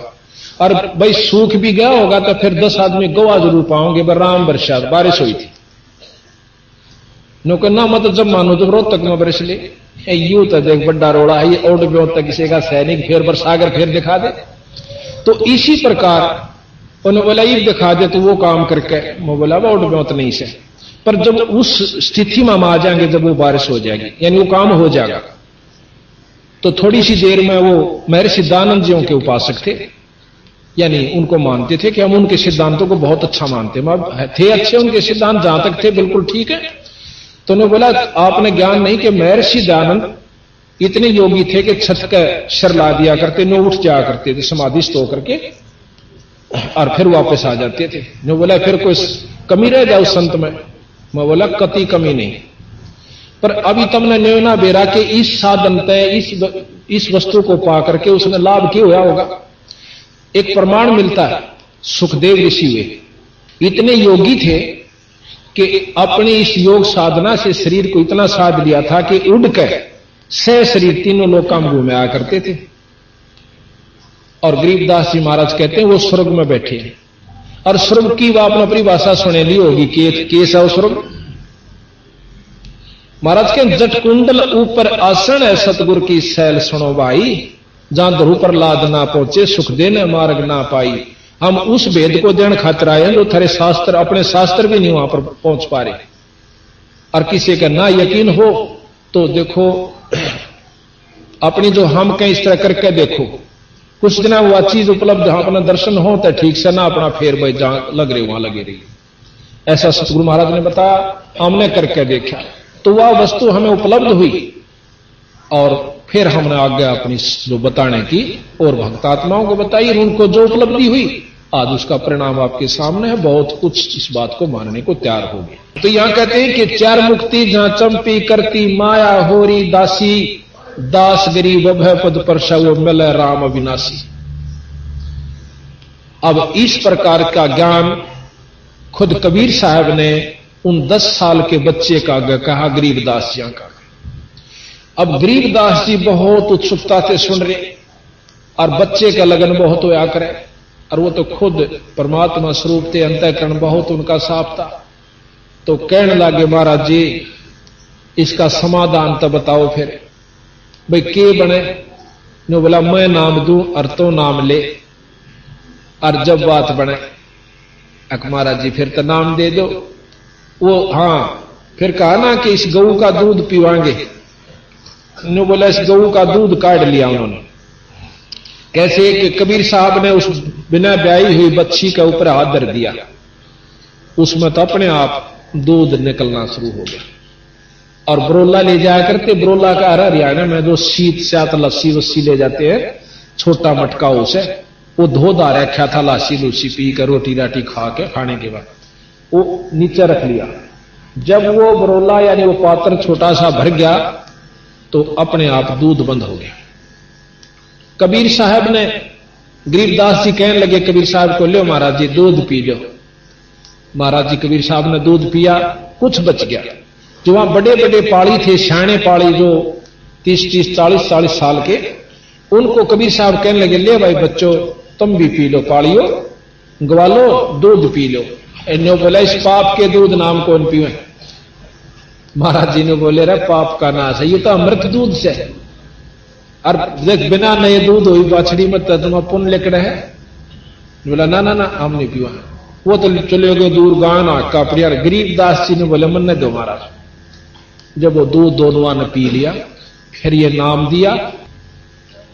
और भाई सूख भी गया होगा तो फिर 10 आदमी गोवा जरूर पाओगे। राम वर्षा बारिश हुई थी नो ना, मतलब जब मानो जब रोहतक में बरस ले यू तो देख बड़ा रोड़ा है, ये ओड ब्योत तक किसी का सैनिक फिर बरसागर फिर दिखा दे। तो इसी प्रकार उन्होंने बोला ये दिखा दे तो वो काम करके मैं बोला वो ओड ब्योत नहीं से, पर जब उस स्थिति में हम आ जाएंगे जब वो बारिश हो जाएगी यानी वो काम हो जाएगा। तो थोड़ी सी देर में वो महर्षि दानंद जियों के उपासक थे, यानी उनको मानते थे कि हम उनके सिद्धांतों को बहुत अच्छा मानते थे, अच्छे उनके सिद्धांत जहां तक थे बिल्कुल ठीक है। तो उन्होंने बोला आपने ज्ञान नहीं कि महर्षि दानंद इतने योगी थे कि छत का शर ला दिया करते, नो उठ जाया करते थे समाधिस्थ होकर के और फिर वापस आ जाते थे। नो बोला फिर कोई कमी रह जाए उस संत में? मैं बोला कति कमी नहीं, पर अभी तुमने न्योना बेरा के इस साधन तय इस वस्तु को पा करके उसने लाभ क्यों हुआ होगा। एक प्रमाण मिलता है, सुखदेव ऋषि हुए इतने योगी थे कि अपनी इस योग साधना से शरीर को इतना साध लिया था कि उड़कर सह शरीर तीनों लोग काम घूमे आया करते थे। और गरीबदास जी महाराज कहते हैं वो स्वर्ग में बैठे हैं, और स्वर्ग की वो आपने अपनी भाषा सुने ली होगी कि कैसा हो स्वर्ग। महाराज के जट कुंडल ऊपर आसन है सतगुरु की सैल सुनो भाई, जहां ध्रुव पर लाद ना पहुंचे सुख देने मार्ग ना पाई। हम उस भेद को देने खातिर आए हैं जो थारे शास्त्र अपने शास्त्र भी नहीं वहां पर पहुंच पा रहे। और किसी का ना यकीन हो तो देखो अपनी जो हम कहीं इस तरह करके देखो, कुछ दिन वह चीज उपलब्ध अपना दर्शन हो तो ठीक से, ना अपना फेर भाई जहां लग रही वहां लगे रही। ऐसा सतगुरु महाराज ने बताया, हमने करके देखा तो वह वस्तु हमें उपलब्ध हुई, और फिर हमने आगे अपनी जो बताने की और भक्तात्माओं को बताई, उनको जो उपलब्धि हुई आज उसका परिणाम आपके सामने है। बहुत कुछ इस बात को मानने को तैयार हो गए। तो यहां कहते हैं कि चार मुक्ति जहां चंपी करती माया होरी दासी, दास गरीब भय पद परसा वो मिल राम अविनाशी। अब इस प्रकार का ज्ञान खुद कबीर साहब ने उन 10 साल के बच्चे का कहा गरीबदास जी का। अब गरीबदास जी बहुत उत्सुकता से सुन रहे, और बच्चे का लगन बहुत होया करे, और वो तो खुद परमात्मा स्वरूप थे, अंतःकरण बहुत उनका साफ था। तो कहने लगे महाराज जी इसका समाधान तो बताओ फिर भाई के बने। नो बोला मैं नाम दूं और तो नाम ले, और जब बात बने महाराज जी फिर तो नाम दे दो। वो हाँ फिर कहा ना कि इस गऊ का दूध पीवाएंगे। नो बोला इस गऊ का दूध काट लिया उन्होंने। कैसे कि कबीर साहब ने उस बिना ब्याई हुई बच्ची के ऊपर हाथ धर दिया, उसमें तो अपने आप दूध निकलना शुरू हो गया। और बरोला ले जाया करते, बरोला का हरियाणा में जो शीत सात लस्सी वस्सी ले जाते हैं, छोटा मटका उसे वो धोधा रखा था, लस्सी लुस्सी पी कर रोटी राटी खा के खाने के बाद वो नीचे रख लिया। जब वो बरोला यानी वो पात्र छोटा सा भर गया तो अपने आप दूध बंद हो गया। कबीर साहब ने गरीबदास जी कहने लगे कबीर साहब को, लो महाराज जी दूध पी लो। महाराज जी कबीर साहब ने दूध पिया, कुछ बच गया। जो वहां बड़े बड़े पाड़ी थे, सियाणे पाड़ी जो 30-30 40-40 साल के, उनको कबीर साहब कहने लगे ले भाई बच्चों तुम भी पी लो, पाड़ियो ग्वालो दूध पी लो। इन्होंने बोला इस पाप के दूध नाम कौन पीवे। महाराज जी ने बोले रे पाप का नाश है, ये तो अमृत दूध से, और देख बिना नए दूध हुई बाछड़ी में तुम पुण्य लिख रहे हैं। बोला ना ना ना हम नहीं पीवा। वो तो चले गए दूर गाना का प्रियर। गरीबदास जी ने बोले मन ने दो महाराज। जब वो दूध दोनों ने पी लिया, फिर ये नाम दिया,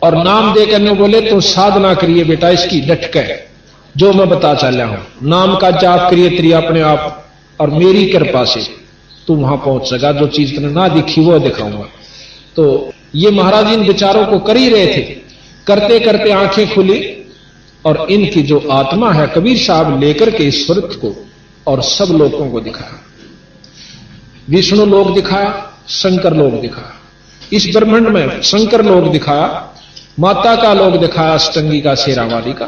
और नाम देकर ने बोले तो साधना करिए बेटा इसकी डट के, जो मैं बता चला हूं नाम का जाप करिए तेरी अपने आप, और मेरी कृपा से तू वहां पहुंच सका। जो चीज तुमने ना दिखी वो दिखाऊंगा। तो ये महाराज इन विचारों को कर ही रहे थे, करते करते आंखें खुली, और इनकी जो आत्मा है कबीर साहब लेकर के इस स्वरूप को और सब लोगों को दिखाया। विष्णु लोक दिखाया, शंकर लोक दिखाया, इस ब्रह्मांड में शंकर लोक दिखाया, माता का लोक दिखाया अष्टंगी का शेरावाली का,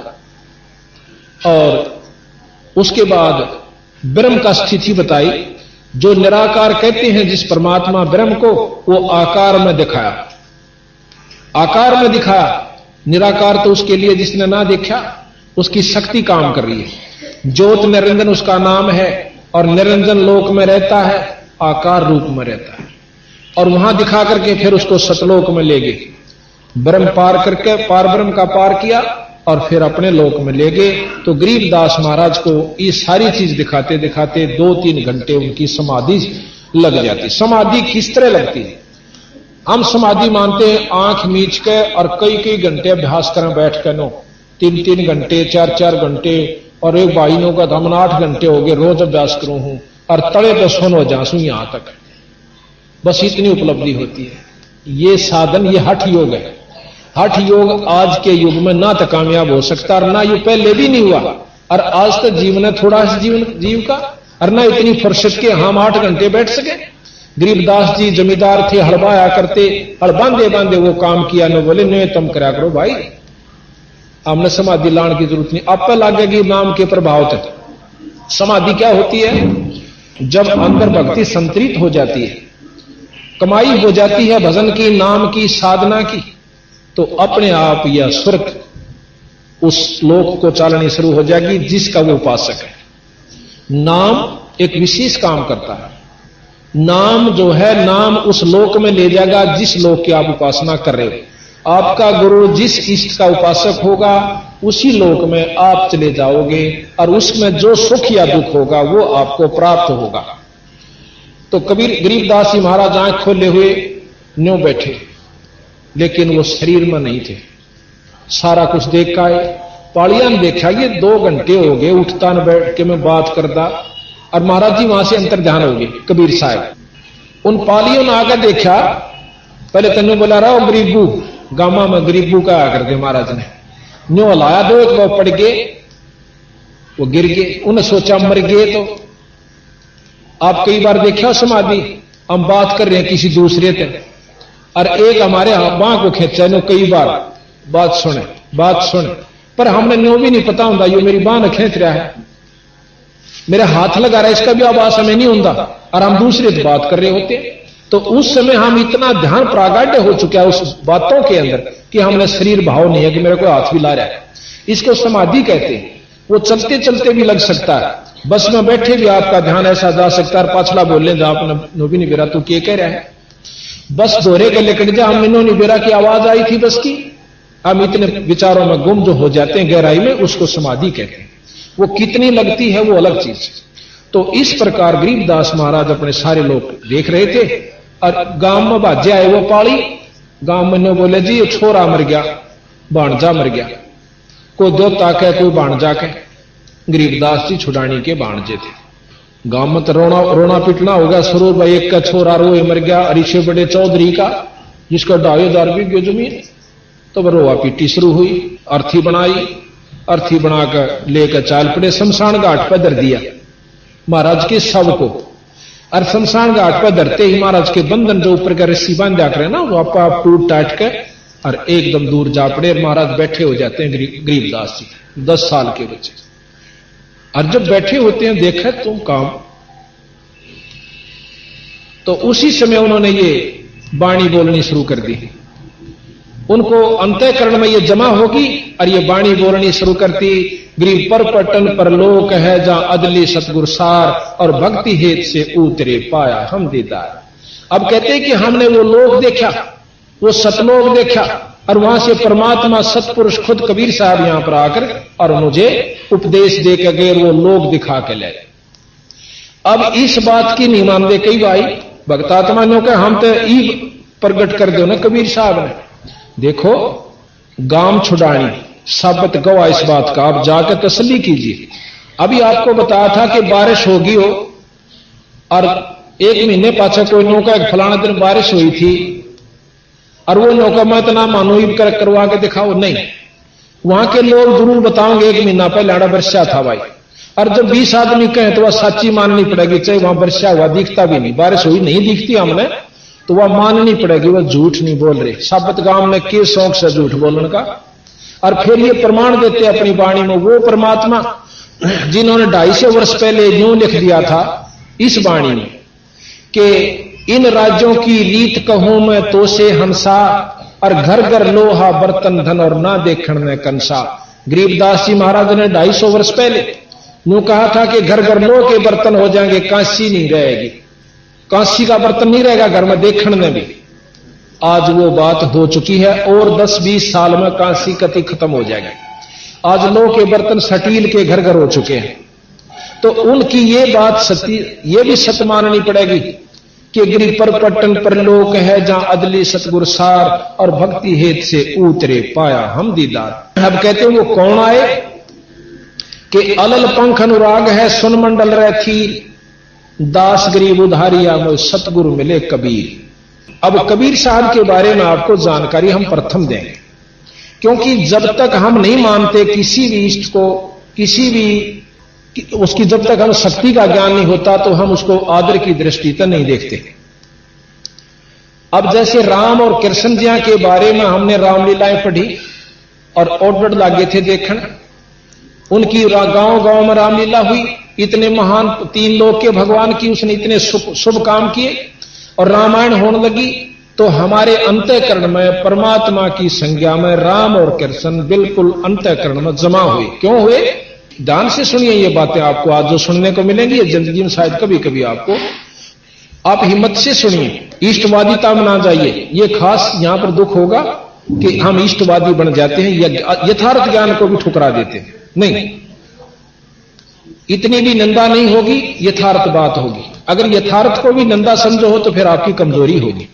और उसके बाद ब्रह्म का स्थिति बताई। जो निराकार कहते हैं जिस परमात्मा ब्रह्म को, वो आकार में दिखाया। आकार में दिखाया, निराकार तो उसके लिए जिसने ना देखा, उसकी शक्ति काम कर रही है। ज्योत निरंजन उसका नाम है और निरंजन लोक में रहता है, आकार रूप में रहता है। और वहां दिखा करके फिर उसको सतलोक में ले गए, ब्रह्म पार करके पार ब्रह्म का पार किया और फिर अपने लोक में ले गए। तो गरीबदास महाराज को ये सारी चीज दिखाते दिखाते 2-3 घंटे उनकी समाधि लग जाती। समाधि किस तरह लगती है? हम समाधि मानते हैं आंख मीच के और कई कई घंटे अभ्यास करें बैठ कर, नो 3-3 घंटे 4-4 घंटे, और एक भाई नो का हम 8 घंटे हो गए रोज अभ्यास करूं हूं और तड़े पे सोनो जासू यहां तक, बस इतनी उपलब्धि होती है। ये साधन, ये हठ योग है। हठ योग आज के युग में ना तो कामयाब हो सकता और ना ये पहले भी नहीं हुआ, और आज तक जीवन है थोड़ा सा जीव का, और ना इतनी फुर्सत के हम 8 घंटे बैठ सके। गरीबदास जी जमींदार थे, हड़बाया करते, हड़ बांधे बांधे वो काम किया। न बोले न तुम करा करो भाई, हमने समाधि लाने की जरूरत नहीं, आप पे लागेगी नाम के प्रभाव तक। समाधि क्या होती है? जब अंदर भक्ति संतरित हो जाती है, कमाई हो जाती है भजन की, नाम की, साधना की, तो अपने आप यह स्वर्ग उस लोक को चालनी शुरू हो जाएगी जिसका वो उपासक है। नाम एक विशेष काम करता है। नाम जो है, नाम उस लोक में ले जाएगा जिस लोक की आप उपासना कर रहे हो। आपका गुरु जिस इष्ट का उपासक होगा उसी लोक में आप चले जाओगे, और उसमें जो सुख या दुख होगा वो आपको प्राप्त होगा। तो कबीर गरीबदास जी महाराज आंख खोले हुए न्यों बैठे, लेकिन वो शरीर में नहीं थे। सारा कुछ देख आए, पालिया ने देखा ये 2 घंटे हो गए उठता न बैठ के मैं बात करता, और महाराज जी वहां से अंतर ध्यान हो गए कबीर साहब। उन पालियों ने आकर देखा, पहले तेनों बोला रहा हो गरीबू, गामा में गरीबू का आकर के महाराज ने न्यो हलाया, 2 एक बार पड़ गए, वो गिर गए। उन्हें सोचा मर गए। तो आप कई बार देखा समाधि, हम बात कर रहे हैं किसी दूसरे से, और एक हमारे बांह को खींचा, नो कई बार बात सुने, पर हमने न्यो भी नहीं पता होता ये मेरी बांह खींच रहा है, मेरे हाथ लगा रहा है, इसका भी आवाज हमें नहीं होता, और हम दूसरे से बात कर रहे होते। तो उस समय हम इतना ध्यान प्रागाढ़ हो चुका है उस बातों के अंदर कि हमने शरीर भाव नहीं है कि मेरे को हाथ भी ला रहा है। इसको समाधि कहते हैं। वो चलते चलते भी लग सकता है, बस में बैठे भी आपका ध्यान ऐसा जा सकता है, पाछला बोलने जा आपने नो भी नहीं बेरा, तू क्या कह रहा है, बस दोहरे के लेकर जा, हम मिनो नहीं बेरा की आवाज आई थी बस की। हम इतने विचारों में गुम जो हो जाते हैं गहराई में, उसको समाधि कहते हैं। वो कितनी लगती है वो अलग चीज। तो इस प्रकार गरीबदास महाराज अपने सारे लोग देख रहे थे, और गांव में बाजे आए वो पाली, गांव में ने बोले जी ये छोरा मर गया, भाणजा मर गया, कोई देवता के कोई भाणजा के। गरीबदास जी छुड़ानी के भाणजे थे। गांव में तो रोना पिटना होगा, सरोर भाई एक का छोरा रोए मर गया, अरिशे बड़े चौधरी का जिसका 2,500 बीघे जमीन। तो वह रोआ पीटी शुरू हुई, अर्थी बनाई, अर्थी बनाकर लेकर चाल पड़े, शमशान घाट पर धर दिया महाराज के शव को। और शमशान घाट पर धरते ही महाराज के बंधन जो ऊपर का रस्सी बांधा करे ना, वो आप टूट टाट के और एकदम दूर जा पड़े। महाराज बैठे हो जाते हैं गरीबदास जी, 10 साल के बच्चे। और जब बैठे होते हैं देखे तुम काम, तो उसी समय उन्होंने ये वाणी बोलनी शुरू कर दी। उनको अंतःकरण में ये जमा होगी और ये वाणी बोलनी शुरू करती, गरीब पर पटन पर लोक है जहां अदली सतगुर सार, और भक्ति हेत से उतरे पाया हम दीदार। अब कहते हैं कि हमने वो लोक देखा, वो सतलोक देखा, और वहां से परमात्मा सतपुरुष खुद कबीर साहब यहां पर आकर और मुझे उपदेश दे के गए, वो लोक दिखा के ले। अब इस बात की नहीं मानते कई भाई भक्तात्मा ने कहा हम तो ई प्रकट कर दो ना कबीर साहब ने। देखो गांव छुड़ानी साबत गवाह इस बात का, आप जाकर तसल्ली कीजिए। अभी आपको बताया था कि बारिश होगी हो, और 1 महीने पाछा कोई नौका एक फलाना दिन बारिश हुई थी, और वो नौका मैं इतना मानो करवा के दिखाओ नहीं, वहां के लोग जरूर बताओगे 1 महीना पहले आड़ा वर्षा था भाई। और जब 20 आदमी कहें तो वह सच्ची माननी पड़ेगी, चाहे वहां वर्षा हुआ दिखता भी नहीं, बारिश हुई नहीं दिखती हमने, तो वह माननी पड़ेगी, वह झूठ नहीं बोल रहे। साबत गांव में के शौक से झूठ बोलने का। और फिर ये प्रमाण देते अपनी वाणी में वो परमात्मा जिन्होंने 250 वर्ष पहले यूं लिख दिया था इस वाणी में कि इन राज्यों की रीत कहूं मैं तो से हंसा, और घर घर लोहा बर्तन धन और ना देखण में कंसा। गरीबदास जी महाराज ने 250 वर्ष पहले यूं कहा था कि घर घर लोह के बर्तन हो जाएंगे, कांसी नहीं रहेगी, कांसी का बर्तन नहीं रहेगा घर में देखण में भी। आज वो बात हो चुकी है और 10-20 साल में कांसी कति खत्म हो जाएगी। आज लोह के बर्तन स्टील के घर घर हो चुके हैं। तो उनकी ये बात सत्य, ये भी सत्य माननी पड़ेगी कि गिरि पर पट्टन पर लोक है जहां अदली सतगुर सार और भक्ति हेत से उतरे पाया हम दीदार। अब कहते हैं वो कौन आए कि अलल पंख अनुराग है सुन मंडल रहती दास गरीब उधारिया में सतगुरु मिले कबीर। अब कबीर साहब के बारे में आपको जानकारी हम प्रथम देंगे, क्योंकि जब तक हम नहीं मानते किसी भी इष्ट को, किसी भी उसकी जब तक हम शक्ति का ज्ञान नहीं होता तो हम उसको आदर की दृष्टि से नहीं देखते। अब जैसे राम और कृष्ण जी के बारे में हमने रामलीलाएं पढ़ी और ऑर्डर लागे थे देखण, उनकी गांव गांव में रामलीला हुई, इतने महान 3 लोक के भगवान की उसने इतने शुभ काम किए और रामायण होने लगी। तो हमारे अंतःकरण में परमात्मा की संज्ञा में राम और कृष्ण बिल्कुल अंतःकरण में जमा हुए। क्यों हुए? ध्यान से सुनिए ये बातें, आपको आज जो सुनने को मिलेंगी ये जिंदगी में शायद कभी कभी आपको, आप हिम्मत से सुनिए, इष्टवादिता में ना जाइए। ये खास यहां पर दुख होगा कि हम इष्टवादी बन जाते हैं या यथार्थ ज्ञान को भी ठुकरा देते हैं। नहीं, इतनी भी निंदा नहीं होगी, यथार्थ बात होगी। अगर यथार्थ को भी निंदा समझो हो तो फिर आपकी कमजोरी होगी।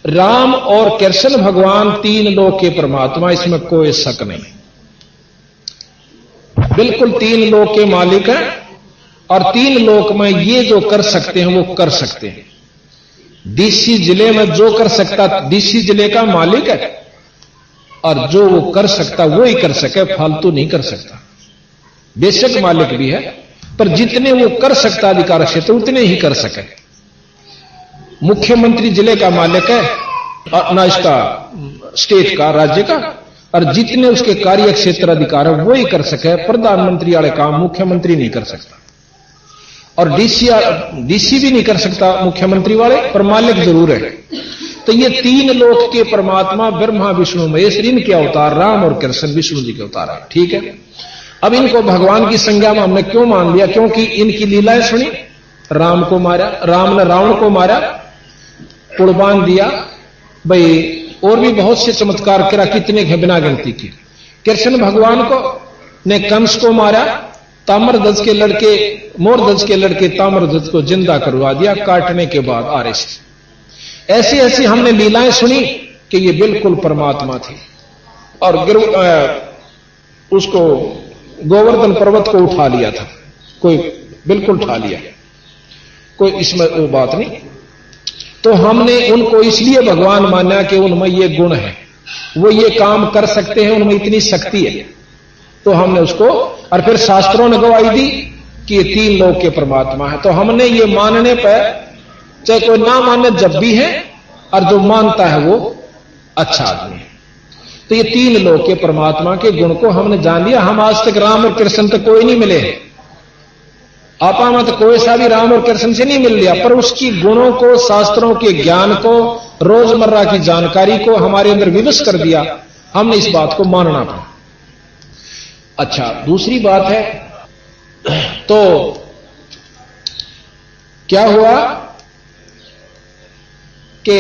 राम और कृष्ण भगवान 3 लोक के परमात्मा, इसमें कोई शक नहीं, बिल्कुल 3 लोक के मालिक हैं और 3 लोक में ये जो कर सकते हैं वो कर सकते हैं। डीसी जिले में जो कर सकता डीसी जिले का मालिक है और जो वो कर सकता वो ही कर सके, फालतू नहीं कर सकता। बेशक मालिक भी है पर जितने वो कर सकता अधिकार क्षेत्र उतने ही कर सके। मुख्यमंत्री जिले का मालिक है और ना इसका स्टेट का, राज्य का, और जितने उसके कार्य क्षेत्र अधिकार है वो ही कर सके। प्रधानमंत्री वाले काम मुख्यमंत्री नहीं कर सकता और डीसी भी नहीं कर सकता मुख्यमंत्री वाले, पर मालिक जरूर है। तो ये 3 लोक के परमात्मा ब्रह्मा विष्णु महेश, इनके अवतार राम और कृष्ण विष्णु जी के अवतार है। ठीक है, अब इनको भगवान की संज्ञा में हमने क्यों मान लिया? क्योंकि इनकी लीलाएं सुनी। राम को मारा, राम ने रावण को मारा, पुल बांध दिया भाई, और भी बहुत से चमत्कार करा, कितने बिना गिनती के। कृष्ण भगवान को ने कंस को मारा, ताम्रध्वज के लड़के, मोरध्वज के लड़के ताम्रध्वज को जिंदा करवा दिया काटने के बाद आरे से। ऐसी ऐसी हमने लीलाएं सुनी कि ये बिल्कुल परमात्मा थी। और उसको गोवर्धन पर्वत को उठा लिया था, कोई बिल्कुल उठा लिया, कोई इसमें वो बात नहीं। तो हमने उनको इसलिए भगवान माना कि उनमें ये गुण है, वो ये काम कर सकते हैं, उनमें इतनी शक्ति है। तो हमने उसको, और फिर शास्त्रों ने गवाही दी कि ये 3 लोक के परमात्मा है। तो हमने ये मानने पर, चाहे कोई ना माने जब भी है, और जो मानता है वो अच्छा आदमी है। तो ये 3 लोक के परमात्मा के गुण को हमने जान लिया। हम आज तक राम और कृष्ण तक कोई नहीं मिले हैं, आपा मत कोई सा भी राम और कृष्ण से नहीं मिल लिया, पर उसकी गुणों को, शास्त्रों के ज्ञान को, रोजमर्रा की जानकारी को हमारे अंदर विवश कर दिया। हमने इस बात को मानना पड़ा। अच्छा, दूसरी बात है, तो क्या हुआ कि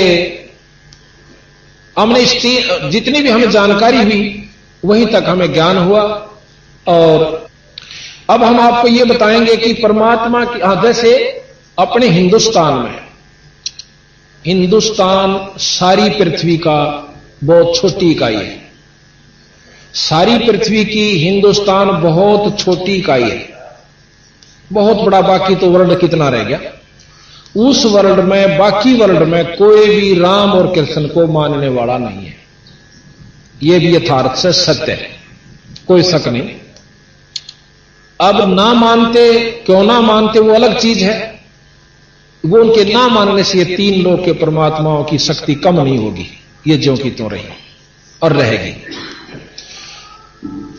हमने जितनी भी हमें जानकारी हुई वहीं तक हमें ज्ञान हुआ। और अब हम आपको यह बताएंगे कि परमात्मा की, जैसे अपने हिंदुस्तान सारी पृथ्वी का बहुत छोटी इकाई है। सारी पृथ्वी की हिंदुस्तान बहुत छोटी इकाई है, बहुत बड़ा। बाकी तो वर्ल्ड कितना रह गया। उस वर्ल्ड में, बाकी वर्ल्ड में कोई भी राम और कृष्ण को मानने वाला नहीं है। यह भी यथार्थ से सत्य है, कोई शक नहीं। अब ना मानते, क्यों ना मानते वो अलग चीज है। वो उनके ना मानने से ये 3 लोक के परमात्माओं की शक्ति कम नहीं होगी, ये ज्यों की त्यों रही और रहेगी।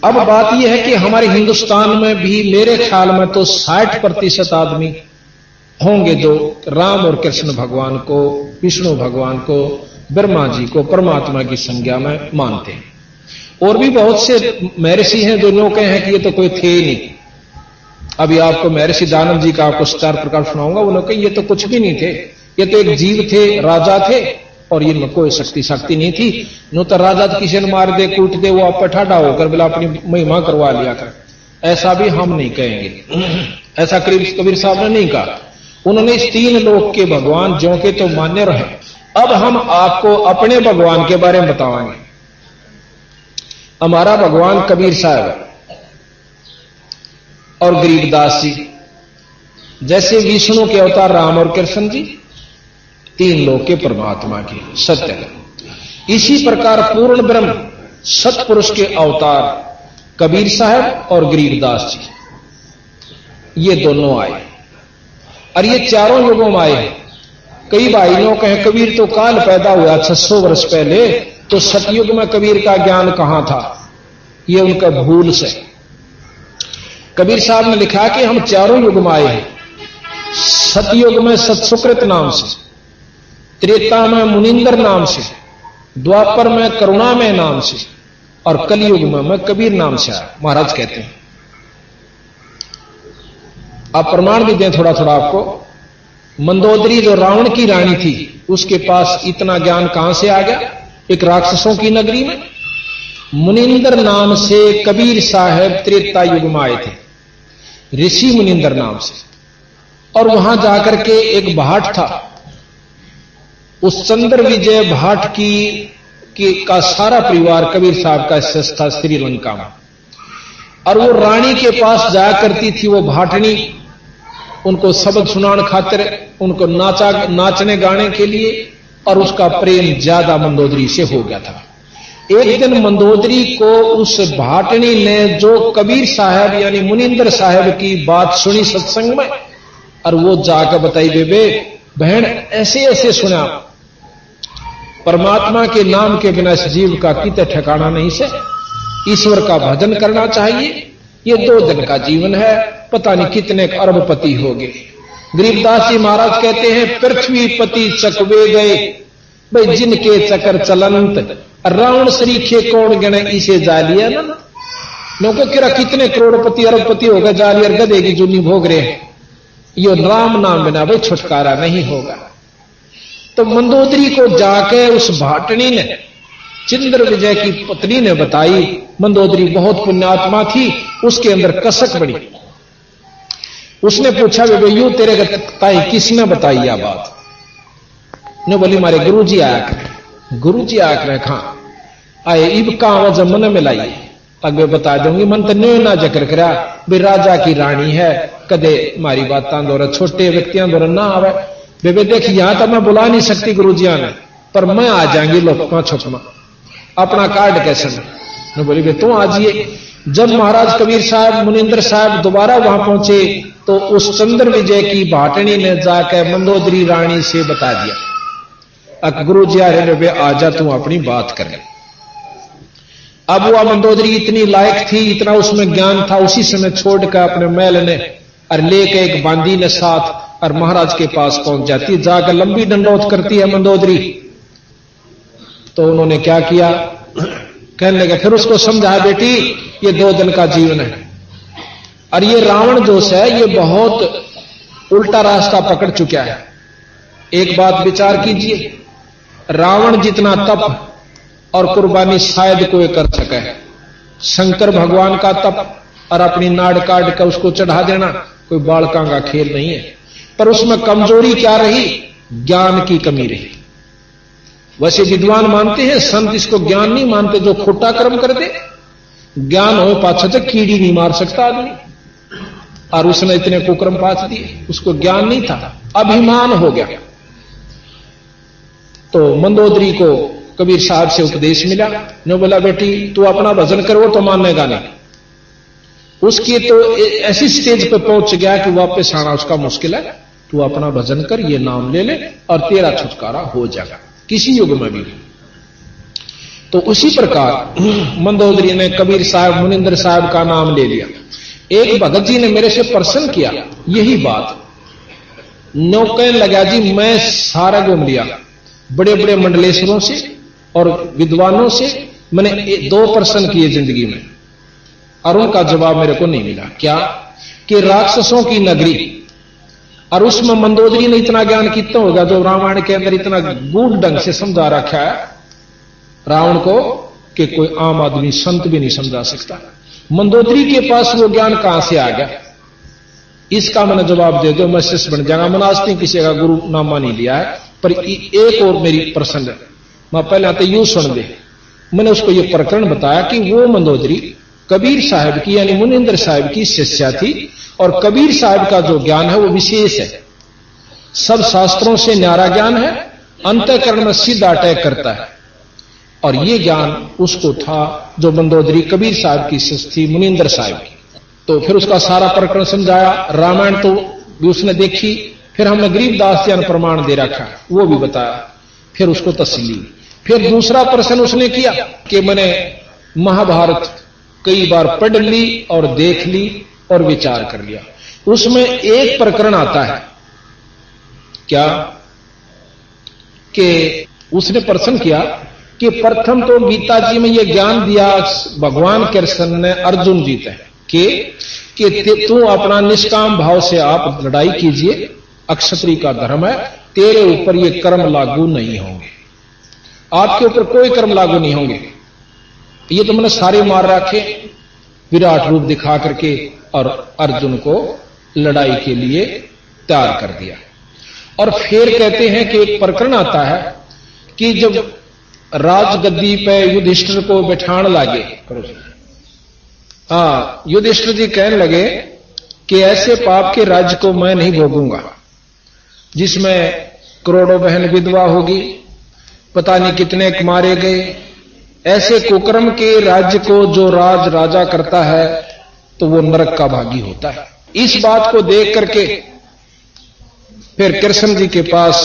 अब बात यह है कि हमारे हिंदुस्तान में भी मेरे ख्याल में तो 60% आदमी होंगे जो राम और कृष्ण भगवान को, विष्णु भगवान को ब्रह्मा जी को परमात्मा की संज्ञा में मानते हैं। और भी बहुत से महर्षि हैं जो लोग हैं कि ये तो कोई थे ही नहीं। अभी आपको महर्षि दानव जी का आपको 4 प्रकार सुनाऊंगा। वो लोग ये तो कुछ भी नहीं थे, ये तो एक जीव थे, राजा थे, और ये कोई शक्ति नहीं थी। नो तो राजा तो किसी ने मार दे कूट दे, वो आप पे ठाडा होकर बोला अपनी महिमा करवा लिया कर। ऐसा भी हम नहीं कहेंगे, ऐसा कबीर साहब ने नहीं कहा। उन्होंने इस 3 लोक के भगवान जो के तो मान्य रहे। अब हम आपको अपने भगवान के बारे में बताएंगे। हमारा भगवान कबीर साहब और गरीबदास जी, जैसे विष्णु के अवतार राम और कृष्ण जी 3 लोक के परमात्मा के सत्य है, इसी प्रकार पूर्ण ब्रह्म सतपुरुष के अवतार कबीर साहब और गरीबदास जी, ये दोनों आए और ये चारों युगों में आए। कई भाइयों कहे कबीर तो काल पैदा हुआ 600 वर्ष पहले, तो सतयुग में कबीर का ज्ञान कहां था? ये उनका भूल से। कबीर साहब ने लिखा कि हम चारों युग में आए हैं। सतयुग में सतसुकृत नाम से, त्रेता में मुनिंदर नाम से, द्वापर में करुणामय नाम से, और कलयुग में मैं कबीर नाम से आया। महाराज कहते हैं, आप प्रमाण भी दें थोड़ा थोड़ा आपको। मंदोदरी जो रावण की रानी थी, उसके पास इतना ज्ञान कहां से आ गया? एक राक्षसों की नगरी में मुनिंदर नाम से कबीर साहब त्रेता युग में आए थे, ऋषि मुनिंदर नाम से। और वहां जाकर के एक भाट था, उस चंद्र विजय भाट का सारा परिवार कबीर साहब का स्थित था श्रीलंका में। और वो रानी के पास जाया करती थी, वो भाटनी, उनको सबक सुनाने खातिर, उनको नाचने गाने के लिए, और उसका प्रेम ज्यादा मंदोदरी से हो गया था। एक दिन मंदोदरी को उस भाटनी ने जो कबीर साहब यानी मुनिंदर साहब की बात सुनी सत्संग में, और वो जाकर बताई, बेबे बहन ऐसे ऐसे सुना, परमात्मा के नाम के बिना इस जीव का किते ठिकाना नहीं से, ईश्वर का भजन करना चाहिए। ये 2 दिन का जीवन है, पता नहीं कितने अरबपति हो गए। गरीबदास जी महाराज कहते हैं, पृथ्वी पति चकवे गए भाई जिनके चकर चलंत, रावण सरीखे कौन गणे इसे जालिया ना। लोगों किरा कितने करोड़पति अरबपति हो गए, जाली और गधे की जूनी भोग रहे हैं। यो राम नाम बिना भाई छुटकारा नहीं होगा। तो मंदोदरी को जाके उस भाटनी ने, चंद्र विजय की पत्नी ने बताई। मंदोदरी बहुत पुण्यात्मा थी, उसके अंदर कसक बड़ी। उसने पूछा, बेबे यू तेरे ताई किसने बताई यह बात? ने बोली, मारे गुरुजी आया करे। गुरुजी आया करे कहां आए? इब कहां जमन में लाई, अगे बता दूंगी। मन तो न्यो ना जिक्र करा भी राजा की रानी है, कदे मारी बातां द्वारा छोटे व्यक्तियों द्वारा ना आवे। बेबे देख, यहां तो मैं बुला नहीं सकती गुरुजिया ने, पर मैं आ जाएंगी लोग छुपमा अपना कार्ड कैसे ने बोली, बे तू आ जाइए। जब महाराज कबीर साहब मुनिंदर साहब दोबारा वहां पहुंचे, तो उस चंद्र विजय की भाटनी ने जाकर मंदोदरी रानी से बता दिया, गुरु जी आ रहे वे आजा तू अपनी बात कर। अब वह मंदोदरी इतनी लायक थी, इतना उसमें ज्ञान था, उसी समय छोड़कर अपने महल ने और लेके एक बांदी ने साथ और महाराज के पास पहुंच जाती, जाकर लंबी दंडोत करती है मंदोदरी। तो उन्होंने क्या किया, कहने लगे, फिर उसको समझाया, बेटी ये 2 दिन का जीवन है, और ये रावण जो है ये बहुत उल्टा रास्ता पकड़ चुका है। एक बात विचार कीजिए, रावण जितना तप और कुर्बानी शायद कोई कर सके, शंकर भगवान का तप और अपनी नाड़ काट कर उसको चढ़ा देना कोई बालका का खेल नहीं है। पर उसमें कमजोरी क्या रही? ज्ञान की कमी रही। वैसे विद्वान मानते हैं, संत इसको ज्ञान नहीं मानते, जो खोटा कर्म कर दे। ज्ञान हो पाछा तो कीड़ी नहीं मार सकता आदमी, और उसने इतने कुकर्म पाछ दिए, उसको ज्ञान नहीं था, अभिमान हो गया। तो मंदोदरी को कबीर साहब से उपदेश मिला, ने बोला, बेटी तू अपना भजन कर, वो तो मानेगा नहीं। उसकी तो ऐसी स्टेज पे पहुंच गया कि वापस आना उसका मुश्किल है। तू अपना भजन कर, ये नाम ले ले और तेरा छुटकारा हो जाएगा किसी युग में भी। तो उसी प्रकार मंदोदरी ने कबीर साहब मुनिंदर साहब का नाम ले लिया। एक भगत जी ने मेरे से प्रश्न किया यही बात, नो कहने लगा, जी मैं सारा घूम लिया, बड़े बड़े मंडलेश्वरों से और विद्वानों से मैंने 2 प्रश्न किए जिंदगी में, और उनका जवाब मेरे को नहीं मिला। क्या कि राक्षसों की नगरी, और उसमें मंदोदरी ने इतना ज्ञान कितना होगा जो रामायण के अंदर इतना गूढ़ ढंग से समझा रखा है रावण को कि कोई आम आदमी संत भी नहीं समझा सकता। मंदोदरी के पास वो ज्ञान कहां से आ गया, इसका मैंने जवाब दे दो, मैं शिष्य बन जाऊंगा। मैंने आज तक किसी का गुरु नामा नहीं लिया है, पर एक और मेरी प्रश्न है, मैं पहले आते यूं सुन दे। मैंने उसको ये प्रकरण बताया कि वो मंदोदरी कबीर साहब की यानी मुनिंदर साहब की शिष्या थी, और कबीर साहब का जो ज्ञान है वो विशेष है, सब शास्त्रों से न्यारा ज्ञान है, अंतःकरण में सीधा अटैक करता है। और ये ज्ञान उसको था जो मंदोदरी कबीर साहब की शिष्य थी मुनिंदर साहब की। तो फिर उसका सारा प्रकरण समझाया, रामायण तो भी उसने देखी, फिर हमने गरीबदास जी ने प्रमाण दे रखा वो भी बताया, फिर उसको तसल्ली। फिर दूसरा प्रश्न उसने किया कि मैंने महाभारत कई बार पढ़ ली और देख ली और विचार कर लिया, उसमें एक प्रकरण आता है क्या कि उसने प्रश्न किया कि प्रथम तो गीता जी में यह ज्ञान दिया भगवान कृष्ण ने अर्जुन जी तक कि तू अपना निष्काम भाव से आप लड़ाई कीजिए, अक्षत्री का धर्म है, तेरे ऊपर ये कर्म लागू नहीं होंगे, आपके ऊपर कोई कर्म लागू नहीं होंगे। ये तो मैंने सारे मार रखे विराट रूप दिखा करके और अर्जुन को लड़ाई के लिए तैयार कर दिया। और फिर कहते हैं कि एक प्रकरण आता है कि जब राजगद्दी पे युधिष्ठिर को बैठाने लगे, युधिष्ठिर जी कहने लगे कि ऐसे पाप के राज्य को मैं नहीं भोगूंगा जिसमें करोड़ों बहन विधवा होगी, पता नहीं कितने मारे गए, ऐसे कुकर्म के राज्य को जो राजा करता है तो वो नरक का भागी होता है। इस बात को देख करके फिर कृष्ण जी के पास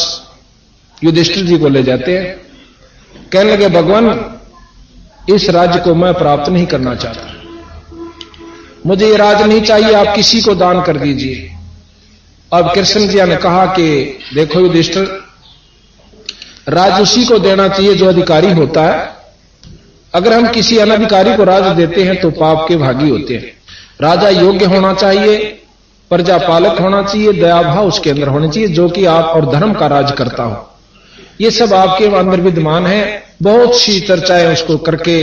युधिष्ठिर जी को ले जाते हैं, कहने लगे भगवान इस राज्य को मैं प्राप्त नहीं करना चाहता, मुझे ये राज नहीं चाहिए, आप किसी को दान कर दीजिए। अब कृष्ण जी ने कहा कि देखो युधिष्ठिर, राज उसी को देना चाहिए जो अधिकारी होता है, अगर हम किसी अनधिकारी को राज देते हैं तो पाप के भागी होते हैं। राजा योग्य होना चाहिए, प्रजा पालक होना चाहिए, दया भाव उसके अंदर होना चाहिए, जो कि आप और धर्म का राज करता हो। ये सब आपके अंदर विद्यमान है। बहुत सी चर्चाएं उसको करके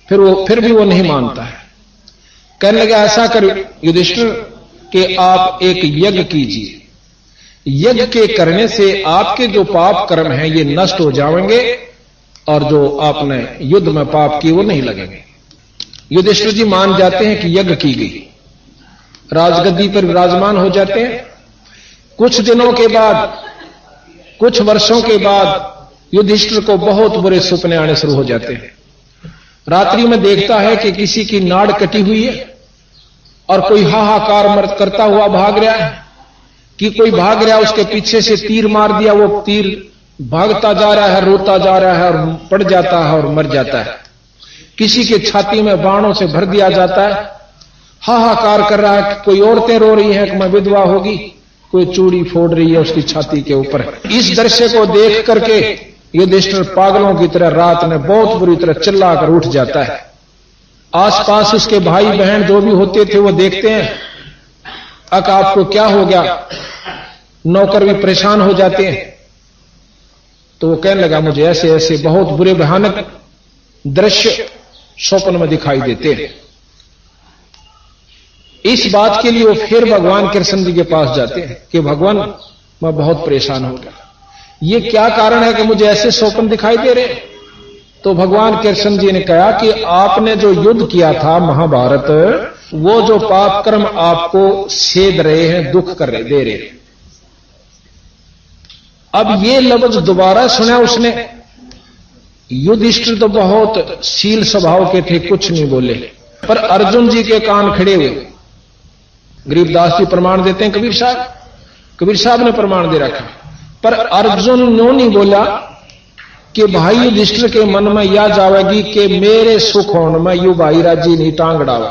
फिर भी वो नहीं मानता है। कहने लगा ऐसा कर युधिष्ठिर कि आप एक यज्ञ कीजिए, यज्ञ के करने से आपके जो पाप कर्म हैं ये नष्ट हो जाएंगे और जो आपने युद्ध में पाप किए वो नहीं लगेंगे। युधिष्ठिर जी मान जाते हैं कि यज्ञ की गई, राजगद्दी पर विराजमान हो जाते हैं। कुछ दिनों के बाद, कुछ वर्षों के बाद युधिष्ठिर को बहुत बुरे सपने आने शुरू हो जाते हैं। रात्रि में देखता है कि किसी की नाड़ कटी हुई है और कोई हाहाकार करता हुआ भाग रहा है, कि कोई भाग रहा है, उसके पीछे से तीर मार दिया, वो तीर भागता जा रहा है, रोता जा रहा है और पड़ जाता है और मर जाता है। किसी के छाती में बाणों से भर दिया जाता है, हाहाकार कर रहा है, कोई औरतें रो रही हैं कि मैं विधवा होगी, कोई चूड़ी फोड़ रही है उसकी छाती के ऊपर। इस दृश्य को देख करके युधिष्ठिर पागलों की तरह रात में बहुत बुरी तरह चिल्लाकर उठ जाता है। आसपास उसके भाई बहन जो भी होते थे वो देखते हैं, आपको क्या हो गया, नौकर भी परेशान हो जाते हैं। तो वो कहने लगा मुझे ऐसे ऐसे बहुत बुरे भयानक दृश्य स्वप्न में दिखाई देते हैं। इस बात के लिए वो फिर भगवान कृष्ण जी के पास जाते हैं कि भगवान मैं बहुत परेशान हो गया, ये क्या कारण है कि मुझे ऐसे स्वप्न दिखाई दे रहे। तो भगवान कृष्ण जी ने कहा कि आपने जो युद्ध किया था महाभारत, वो जो पाप कर्म आपको सेध रहे हैं, दुख कर रहे दे रहे हैं। अब ये लफ्ज दोबारा सुना उसने। युधिष्ठिर तो बहुत शील स्वभाव के थे, कुछ नहीं बोले, पर अर्जुन जी के कान खड़े हुए। गरीबदास जी प्रमाण देते हैं, कबीर साहब ने प्रमाण दे रखा, पर अर्जुन नो नहीं बोला कि भाई युधिष्ठिर के मन में यह जावेगी कि मेरे सुख होने में यू भाई राजी नहीं टांग डावा,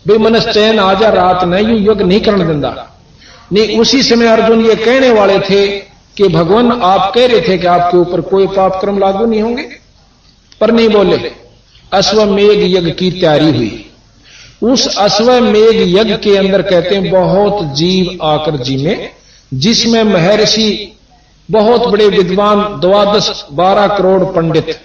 भाई मन चैन आ जा रात ने यू युग नहीं करने देंदा नहीं। उसी समय अर्जुन ये कहने वाले थे कि भगवान आप कह रहे थे कि आपके ऊपर कोई पाप कर्म लागू नहीं होंगे, पर नहीं बोले। अश्वमेध यज्ञ की तैयारी हुई। उस अश्वमेध यज्ञ के अंदर कहते हैं बहुत जीव आकर जिमे, जिसमें महर्षि बहुत बड़े विद्वान 12 करोड़ पंडित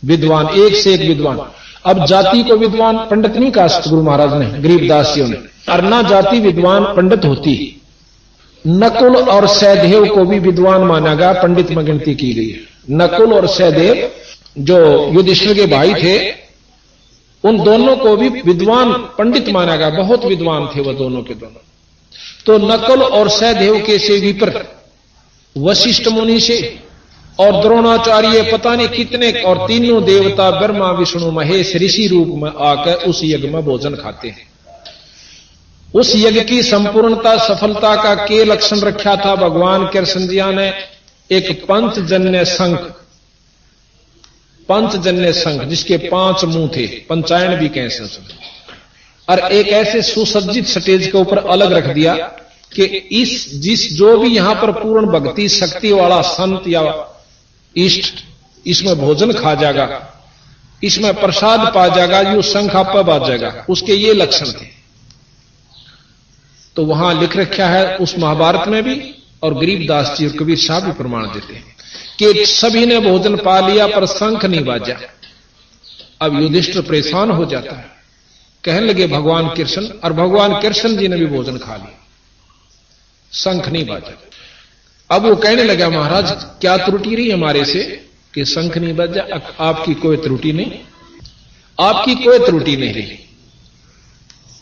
विद्वान, एक से एक विद्वान। अब जाति को विद्वान पंडित नहीं कहा सतगुरु महाराज ने, गरीबदास जी ने, और ना जाति विद्वान पंडित होती। नकुल और सहदेव को भी विद्वान माना गया, पंडित में गिनती की गई है। नकुल और सहदेव जो युधिष्ठिर के भाई थे, उन दोनों को भी विद्वान पंडित माना गया, बहुत विद्वान थे वह दोनों के दोनों। तो नकुल और सहदेव के से विपर वशिष्ठ मुनि से और द्रोणाचार्य पता नहीं कितने और तीनों देवता ब्रह्मा विष्णु महेश ऋषि रूप में आकर उस यज्ञ में भोजन खाते हैं। उस यज्ञ की संपूर्णता सफलता का के लक्षण रखा था भगवान कृष्ण जी ने एक पंचजन्य शंख जिसके 5 मुंह थे, पंचायन भी कह सकते, और एक ऐसे सुसज्जित स्टेज के ऊपर अलग रख दिया कि जो भी यहां पर पूर्ण भक्ति शक्ति वाला संत या इष्ट इसमें भोजन खा जाएगा, इसमें प्रसाद पा जाएगा, यो शंख आप पर बाज जाएगा, उसके ये लक्षण थे। तो वहां लिख रखा है उस महाभारत में भी, और गरीबदास जी और कबीर साहब भी प्रमाण देते हैं कि सभी ने भोजन पा लिया पर शंख नहीं बाजा। अब युधिष्ठिर परेशान हो जाता है, कहने लगे भगवान कृष्ण, और भगवान कृष्ण जी ने भी भोजन खा लिया, शंख नहीं बाजा। अब वो कहने लगा महाराज क्या त्रुटि रही हमारे से कि शंख नहीं बजा? आपकी कोई त्रुटि नहीं, आपकी कोई त्रुटि नहीं रही।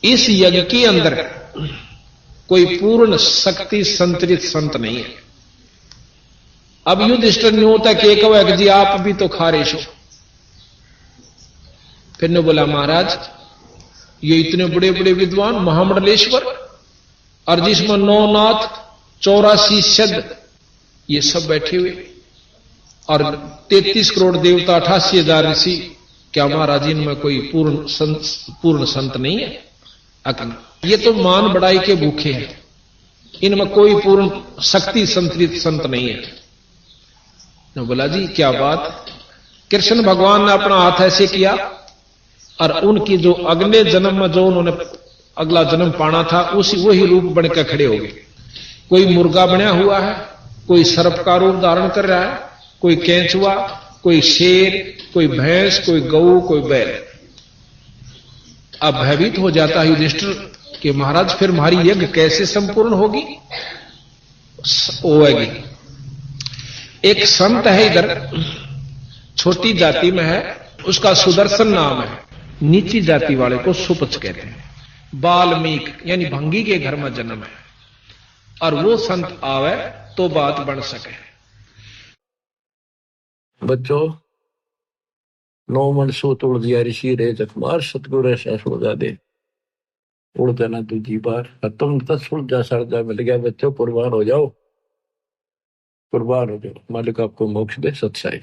इस यज्ञ के अंदर कोई पूर्ण शक्ति संतरित संत नहीं है। अब युधिष्ठिर ने होता कि एक वह जी आप भी तो खा रहे हो। फिर ने बोला महाराज ये इतने बड़े बड़े विद्वान महामंडलेश्वर, और जिसमें 9 नाथ 84 शब्द ये सब बैठे हुए, और 33 करोड़ देवता 88,000 ऋषि, क्या महाराज इनमें कोई पूर्ण संत नहीं है? ये तो मान बढ़ाई के भूखे हैं, इनमें कोई पूर्ण शक्ति संतरित संत नहीं है। ने बोला जी क्या बात। कृष्ण भगवान ने अपना हाथ ऐसे किया और उनकी जो अगले जन्म में जो उन्होंने अगला जन्म पाना था वही रूप बनकर खड़े हो गए। कोई मुर्गा बना हुआ है, कोई सर्प का रूप धारण कर रहा है, कोई केंचुआ, कोई शेर, कोई भैंस, कोई गऊ, कोई बैल। अब भयभीत हो जाता है युधिष्ठिर कि महाराज फिर हमारी यज्ञ कैसे संपूर्ण होगी? होगी। एक संत है इधर, छोटी जाति में है, उसका सुदर्शन नाम है, नीची जाति वाले को सुपच कहते हैं। वाल्मीकि यानी भंगी के घर में जन्म है, और वो संत आवे तो बात बन सके। बच्चों 9 मन सो तोड़ दिया ऋषि रे जखमार सतगुरु ऐसा सोजा दे उड़ देना दूजी बार तुम तक सुलझा सड़जा मिल गया। बच्चों कुर्बान हो जाओ, कुर्बान हो जाओ, मालिक आपको मोक्ष दे। सत्साई।